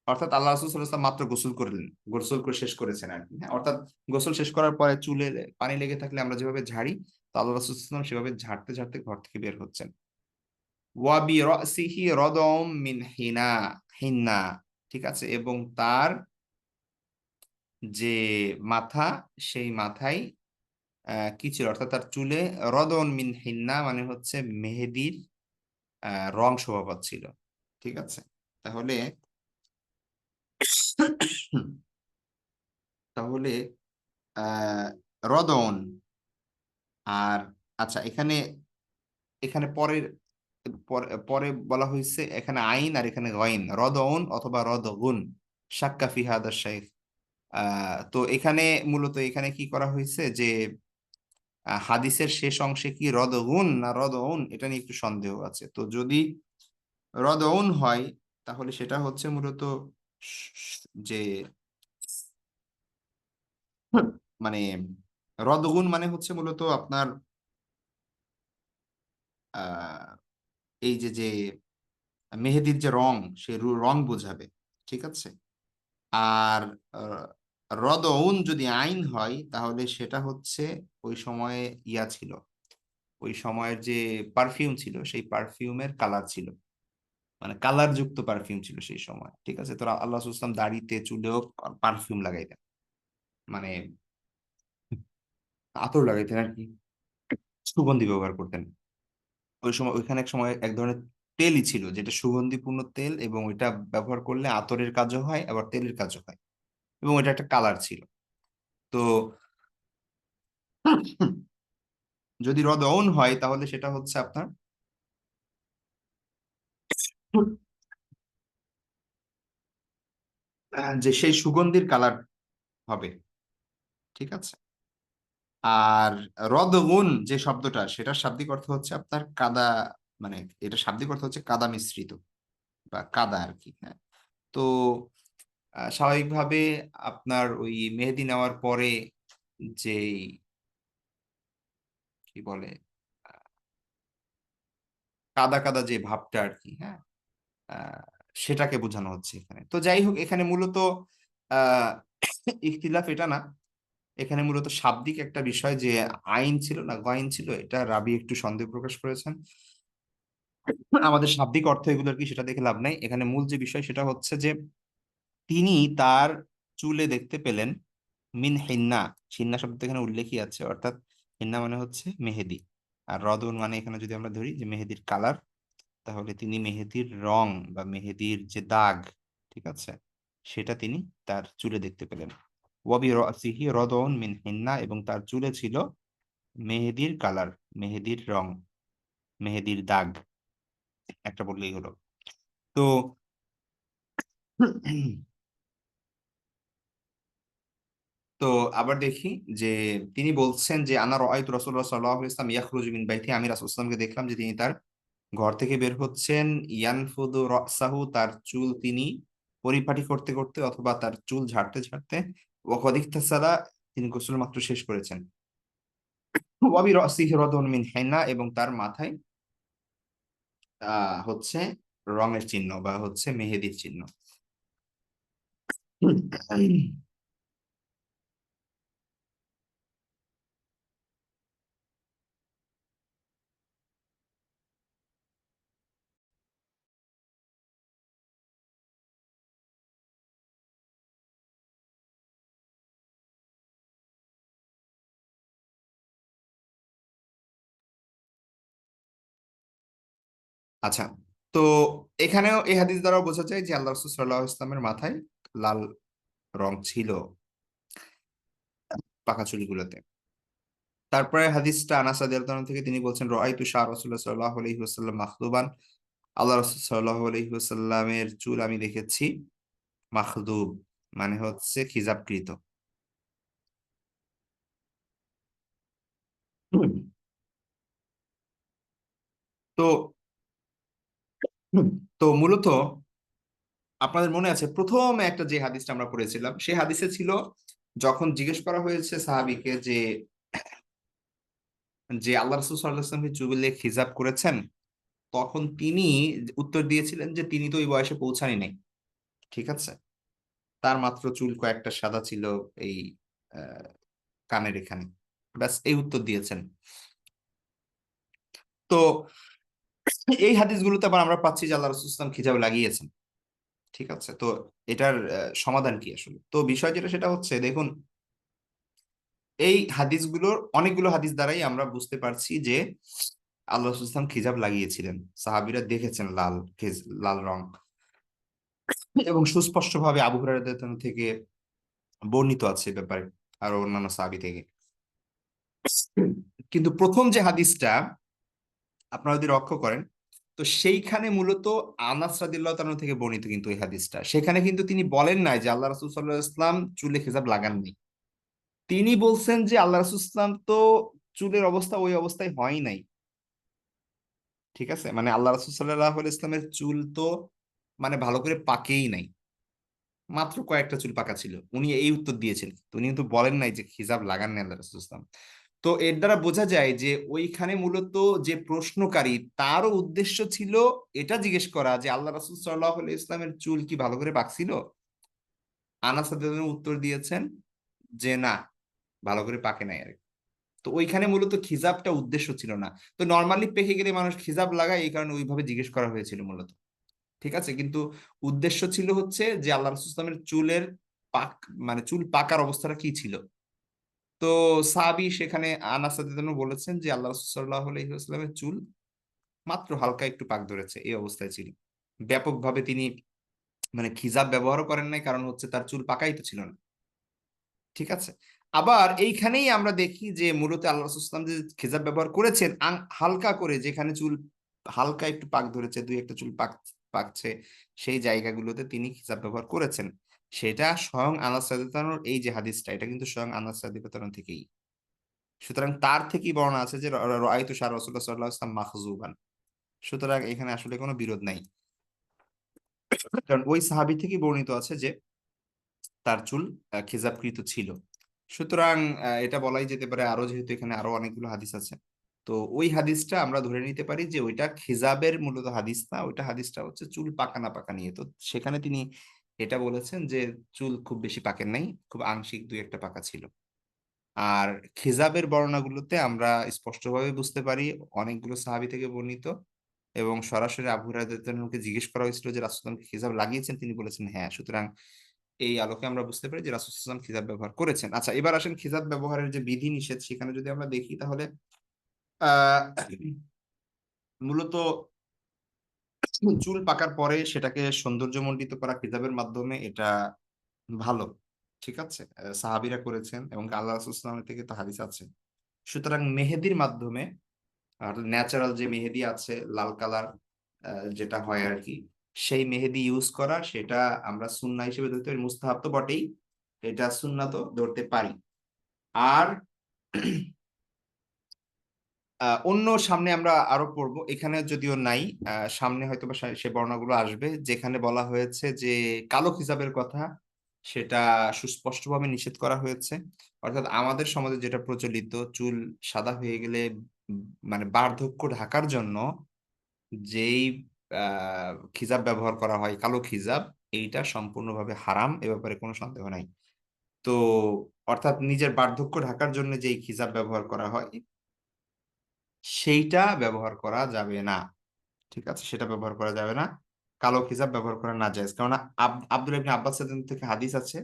অর্থাৎ আল্লাহ রাসূল সাল্লাল্লাহু আলাইহি ওয়াসাল্লাম মাত্র গোসল করলেন, গোসল করে শেষ করেছেন আর কি। হ্যাঁ, অর্থাৎ গোসল শেষ করার পরে চুলে পানি লেগে থাকলে আমরা যেভাবে ঝাড়ি, তো আল্লাহ রাসূল সাল্লাল্লাহু আলাইহি ওয়াসাল্লাম সেভাবে ঝাড়তে ঝাড়তে ঘর থেকে বের হচ্ছেন। ওয়া বি রাসিহি রাদাউম মিন হিন্না, ঠিক আছে, এবং তার যে মাথা, সেই মাথায় কি ছিল, অর্থাৎ তার চুলে রদন মিন হিন্না মানে হচ্ছে মেহেদির রং শোভা ছিল। ঠিক আছে, তাহলে তাহলে আহ রদন আর, আচ্ছা, এখানে এখানে পরের পরে বলা হয়েছে এখানে আইন আর এখানে গইন, রদউন অথবা রদগুন, শাক্কা ফি হাদা শাইখ। তো এখানে মূলত এখানে কি করা হয়েছে যে হাদিসের শেষ অংশে কি রদগুন না রদউন, এটা নিয়ে একটু সন্দেহ আছে। তো যদি রদউন হয় তাহলে সেটা হচ্ছে মূলত যে মানে রদগুন মানে হচ্ছে মূলত আপনার আহ এই যে মেহেদির যে রং, সে রং বোঝাবে। ঠিক আছে, আর রদউন যদি আইন হয় তাহলে সেটা হচ্ছে ওই সময়ে ইয়া ছিল, ওই সময়ের যে পারফিউম ছিল সেই পারফিউমের কালার ছিল, মানে কালার যুক্ত পারফিউম ছিল সেই সময়। ঠিক আছে, তো আল্লাহ রাসূলুল্লাহ সাল্লাল্লাহু আলাইহি ওয়াসাল্লাম দাড়িতে চুলেও পারফিউম লাগাইতেন, মানে আতর লাগাইতেন আর কি, সুগন্ধি ব্যবহার করতেন। ওই সময় ওইখানে এক সময় এক ধরনের তেলই ছিল যেটা সুগন্ধিপূর্ণ তেল, এবং ওইটা ব্যবহার করলে আতরের কাজও হয় আবার তেলের কাজও হয়, এবং ওইটা একটা কালার ছিল। তো যদি রদউন হয় তাহলে সেটা হচ্ছে আপনার যে সেই সুগন্ধির কালার হবে। ঠিক আছে, আর রদগুন যে শব্দটা, সেটার শাব্দিক অর্থ হচ্ছে আপনার কাদা, মানে এটা শাব্দিক অর্থ হচ্ছে কাদা মিশ্রিত বা কাদা আর কি। হ্যাঁ, তো স্বাভাবিকভাবে আপনার ওই মেহেদি নেওয়ার পরে যেই কি বলে কাদা কাদা যে ভাবটা আর কি, হ্যাঁ, আহ, সেটাকে বোঝানো হচ্ছে এখানে। তো যাই হোক, এখানে মূলত আহ ইখতিলাফ এটা না, এখানে মূলত শাব্দিক একটা বিষয় যে আইন ছিল না গয়েন ছিল, এটা রাবি একটু সন্দেহ প্রকাশ করেছেন। আমাদের শাব্দিক অর্থ এগুলোর কি সেটা দেখে লাভ নাই, এখানে মূল যে বিষয় সেটা হচ্ছে যে তিনি তার চুলে দেখতে পেলেন মিন হিন্না। হিন্না শব্দ এখানে উল্লেখই আছে, অর্থাৎ হিন্না মানে হচ্ছে মেহেদি, আর রদন মানে এখানে যদি আমরা ধরি যে মেহেদির কালার, তাহলে তিনি মেহেদির রং বা মেহেদির যে দাগ, ঠিক আছে, সেটা তিনি তার চুলে দেখতে পেলেন। ওয়াবি রাসিহি রদন মিন হিন্না, এবং তার চুলে ছিল মেহেদির কালার, মেহেদির রং, মেহেদির দাগ, একটা বললেই হলো। তো তো আবার দেখি যে তিনি বলছেন যে আনা রাআইতু রাসূলুল্লাহ সাল্লাল্লাহু আলাইহি ওয়াসাল্লাম ইয়াখরুজু মিন বাইতি, আমি রাসূল সাল্লাল্লাহু আলাইহি ওয়াসাল্লামকে দেখলাম যে তিনি তার ঘর থেকে বের হচ্ছেন, ইয়ানফুদু রাসাহু, তার চুল তিনি পরিপাটি করতে করতে অথবা তার চুল ঝাড়তে ঝাড়তে, ওয়া কদ ইগতাসালা, তিনি গোসল মাত্র শেষ করেছেন, ওয়া বি রাসিহি রাদুন মিন হিন্না, এবং তার মাথায় হচ্ছে রঙের চিহ্ন বা হচ্ছে মেহেদির চিহ্ন। আচ্ছা, তো এখানেও এই হাদিস দ্বারা বোঝা যায় যে আল্লাহ রাসূল সাল্লাল্লাহু আলাইহি ওয়াসাল্লামের মাথায় লাল রং ছিল পাকা চুলগুলোতে। তারপরে হাদিসটা আনাস রাদিয়াল্লাহু আনহু থেকে, তিনি বলছেন রাআইতু শাআর রাসূলুল্লাহ সাল্লাল্লাহু আলাইহি ওয়াসাল্লাম মাখদুবান, আল্লাহ রাসূল সাল্লাল্লাহু আলাইহি ওয়াসাল্লামের চুল আমি দেখেছি মাখদুব, মানে হচ্ছে খিজাবকৃত। হুম। তো তো মূলত আপনাদের মনে আছে প্রথম একটা যে হাদিসটা আমরা পড়েছিলাম, সেই হাদিসে ছিল যখন জিজ্ঞেস করা হয়েছে সাহাবীকে যে যে আল্লাহ রাসূল সাল্লাল্লাহু আলাইহি ওয়াসাল্লাম চুলে খিজাব করেছেন, তখন তিনি উত্তর দিয়েছিলেন যে তিনি তো ওই বয়সে পৌঁছানি নাই, ঠিক আছে, তার মাত্র চুল কয়েকটা সাদা ছিল এই আহ, কানের এখানে, ব্যাস এই উত্তর দিয়েছেন। তো এই হাদিসগুলোতে আবার আমরা পাচ্ছি যে আল্লাহ রাসূল সাল্লাল্লাহু আলাইহি ওয়াসাল্লাম খিজাব লাগিয়েছেন, ঠিক আছে। তো এটার সমাধান কি আসলে? তো বিষয় যেটা সেটা হচ্ছে, দেখুন, এই হাদিসগুলোর অনেকগুলো হাদিস দ্বারাই আমরা বুঝতে পারছি যে আল্লাহ রাসূল সাল্লাল্লাহু আলাইহি ওয়াসাল্লাম খিজাব লাগিয়েছিলেন, সাহাবীরা দেখেছেন লাল রং, এবং সুস্পষ্টভাবে আবু হুরায়রা রাদিয়াল্লাহু আনহু থেকে বর্ণিত আছে এ ব্যাপারে, আরো অন্যান্য সাহাবী থেকে। কিন্তু প্রথম যে হাদিসটা আপনারা যদি লক্ষ্য করেন, তো সেইখানে মূলত আনাস রাদিয়াল্লাহু তাআলা থেকে বর্ণিত, কিন্তু এই হাদিসটা সেখানে কিন্তু তিনি বলেন নাই যে আল্লাহ রাসূল সাল্লাল্লাহু আলাইহি ওয়াসাল্লাম চুলে খেজাব লাগাননি। তিনি বলছেন যে আল্লাহ রাসূল সাল্লাল্লাহু আলাইহি ওয়াসাল্লাম তো চুলের অবস্থা ওই অবস্থায় হয় নাই, ঠিক আছে, মানে আল্লাহ রাসূল সাল্লাল্লাহু আলাইহি ওয়াসাল্লামের চুল তো মানে ভালো করে পাকেই নাই, মাত্র কয়েকটা চুল পাকা ছিল, উনি এই উত্তর দিয়েছেন, উনি কিন্তু বলেন নাই যে খিজাব লাগান নাই আল্লাহ রাসূল সাল্লাল্লাহু আলাইহি ওয়াসাল্লাম। তো এর দ্বারা বোঝা যায় যে ওইখানে মূলত যে প্রশ্নকারী, তারও উদ্দেশ্য ছিল এটা জিজ্ঞেস করা যে আল্লাহ রাসূল সাল্লাল্লাহু আলাইহি ইসলামের চুল কি ভালো করে পাকছিল। আনাস রাদিয়াল্লাহু আনহু উত্তর দিয়েছেন যে না, ভালো করে পাকে নাই আর কি। তো ওইখানে মূলত খিজাবটা উদ্দেশ্য ছিল না। তো নর্মালি পেকে গেলে মানুষ খিজাব লাগায়, এই কারণে ওইভাবে জিজ্ঞেস করা হয়েছিল মূলত, ঠিক আছে। কিন্তু উদ্দেশ্য ছিল হচ্ছে যে আল্লাহ রাসূল সাল্লাল্লাহু আলাইহি ইসলামের চুলের পাক, মানে চুল পাকার অবস্থাটা কি ছিল। তো সাহাবী সেখানে আনাস রাদিয়াল্লাহু আনহু বলেছেন যে আল্লাহ রাসূল সাল্লাল্লাহু আলাইহি ওয়াসাল্লামের চুল মাত্র হালকা একটু পাক ধরেছে, এই অবস্থায় ছিল। ব্যাপকভাবে তিনি মানে খিজাব ব্যবহারও করেন নাই, কারণ হচ্ছে তার চুল পাকাই তো ছিল না, ঠিক আছে। আবার এইখানেই আমরা দেখি যে মূলত আল্লাহ রাসূল সাল্লাল্লাহু আলাইহি ওয়াসাল্লাম যে খিজাব ব্যবহার করেছেন হালকা করে, যেখানে চুল হালকা একটু পাক ধরেছে, দুই একটা চুল পাকছে, সেই জায়গাগুলোতে তিনি খিজাব ব্যবহার করেছেন। সেটা স্বয়ং আনাস রাদিয়াল্লাহু আনহুর এই যে হাদিসটা, এটা কিন্তু স্বয়ং আনাস রাদিয়াল্লাহু আনহু থেকেই, সুতরাং তার থেকেই বর্ণনা আছে যে রাআইতু শাআর রাসূলুল্লাহ সাল্লাল্লাহু আলাইহি ওয়াসাল্লাম মাখজুবান। সুতরাং এখানে আসলে কোনো বিরোধ নাই, কারণ ওই সাহাবী থেকেই বর্ণিত আছে যে তার চুল খিজাবকৃত ছিল। সুতরাং এটা বলাই যেতে পারে, আরো যেহেতু এখানে আরো অনেকগুলো হাদিস আছে, তো ওই হাদিসটা আমরা ধরে নিতে পারি যে ওইটা খিজাবের মূলত হাদিস না, ওইটা হাদিসটা হচ্ছে চুল পাকা না পাকা নিয়ে। তো সেখানে তিনি এটা বলেছেন যে চুল খুব বেশি পাকেন নাই, খুব আংশিক দুই একটা পাকা ছিল। আর খিজাবের বর্ণনাগুলোতে আমরা স্পষ্টভাবে বুঝতে পারি অনেকগুলো সাহাবী থেকে বর্ণিত, এবং সরাসরি আবু হুরায়রা রাদিয়াল্লাহু আনহুকে জিজ্ঞেস করা হয়েছিল যে রাসূল সাল্লাল্লাহু আলাইহি ওয়াসাল্লাম কি খিজাব লাগিয়েছেন, তিনি বলেছেন হ্যাঁ। সুতরাং এই আলোকে আমরা বুঝতে পারি যে রাসূল সাল্লাল্লাহু আলাইহি ওয়াসাল্লাম খিজাব ব্যবহার করেছেন। আচ্ছা, এবার আসেন খিজাব ব্যবহারের যে বিধি নিষেধ সেখানে যদি আমরা দেখি, তাহলে আহ মূলত চুল পাকার পরে সেটাকে সৌন্দর্যমণ্ডিত করা খিজাবের মাধ্যমে এটা ভালো, ঠিক আছে। সাহাবীরা করেছেন এবং আল্লাহ রাসূল সাল্লাল্লাহু আলাইহি ওয়াসাল্লামের থেকে তো হাদিস আছে। সুতরাং মেহেদির মাধ্যমে, আর ন্যাচারাল যে মেহেদি আছে লাল কালার যেটা হয় আর কি, সেই মেহেদি ইউজ করা, সেটা আমরা সুন্নাহ হিসেবে ধরতে পারি, মুস্তাহাব তো বটেই, এটা সুন্নাহ তো ধরতে পারি। আর অন্য সামনে আমরা আরো পড়বো, এখানে যদিও নাই, সামনে হয়তো বা সে বর্ণনাগুলো আসবে যেখানে বলা হয়েছে যে কালো হিসাবের কথা, সেটা সুস্পষ্টভাবে নিষেধ করা হয়েছে। অর্থাৎ আমাদের সমাজে যেটা প্রচলিত, চুল সাদা হয়ে গেলে মানে বার্ধক্য ঢাকার জন্য যেই খিজাব ব্যবহার করা হয়, কালো খিজাব, এইটা সম্পূর্ণভাবে হারাম, এ ব্যাপারে কোনো সন্দেহ নাই। তো অর্থাৎ নিজের বার্ধক্য ঢাকার জন্য যেই খিজাব ব্যবহার করা হয় সেইটা ব্যবহার করা যাবে না, ঠিক আছে, সেটা ব্যবহার করা যাবে না। কালো খিজাব ব্যবহার করা না যায়, কারণ আব্দুল্লাহ ইবনে আব্বাস থেকে হাদিস আছে।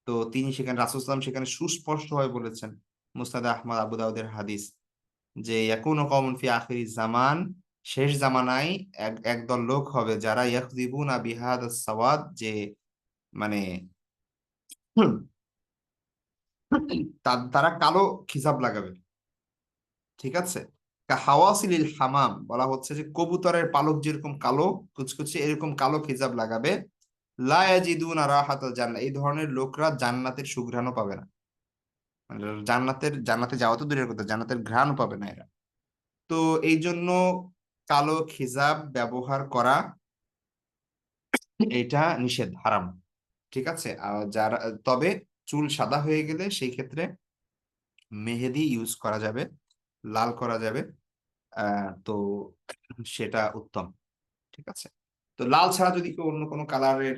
তো তিনি সেখানে রাসূল সাল্লাল্লাহু আলাইহি ওয়াসাল্লাম সেখানে সুস্পষ্টভাবে বলেছেন, মুসনাদে আহমদ, আবু দাউদের হাদিস, যে ইয়াকুনু কওমুন ফি আখিরিজ জামান, শেষ জামানায় একদল লোক হবে যারা ইয়াকযিবুনা বিহাদাস সাওয়াদ, যে মানে হুম, তারা কালো খিজাব লাগাবে, ঠিক আছে। হাওয়াসিলিল হামাম, বলা হচ্ছে যে কবুতরের পালক যেরকম কালো কুচকুচে, এরকম কালো খিজাব লাগাবে। লা ইয়াজিদুনা রাহাতাল জান্নাহ, এই ধরনের লোকরা জান্নাতের সুঘ্রাণও পাবে না, মানে জান্নাতে যাওয়া তো দূরের কথা, জান্নাতের ঘ্রাণও পাবে না এরা। তো এই জন্য কালো খিজাব ব্যবহার করা এটা নিষেধ, হারাম, ঠিক আছে। আর যারা, তবে চুল সাদা হয়ে গেলে সেই ক্ষেত্রে মেহেদি ইউজ করা যাবে, লাল করা যাবে, তো সেটা উত্তম, ঠিক আছে। তো লাল ছাড়া যদি কেউ অন্য কোনো কালারের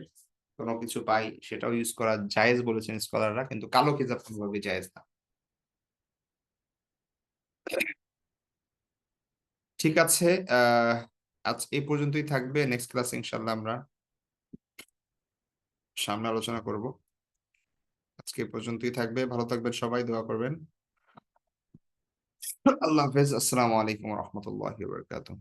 কোনো কিছু পাই, সেটাও ইউজ করা জায়েজ বলেছেন স্কলাররা, কিন্তু কালো খেজব কোনোভাবে জায়েজ না। ঠিক আছে, আজ এই পর্যন্তই থাকবে। নেক্সট ক্লাসে ইনশাল্লাহ আমরা সামনে আলোচনা করব। আজকে এই পর্যন্তই থাকবে, ভালো থাকবেন সবাই, দোয়া করবেন। আল্লাহ হাফেজ, আসসালামু আলাইকুম রহমতুল্লাহ বারকাতুহ।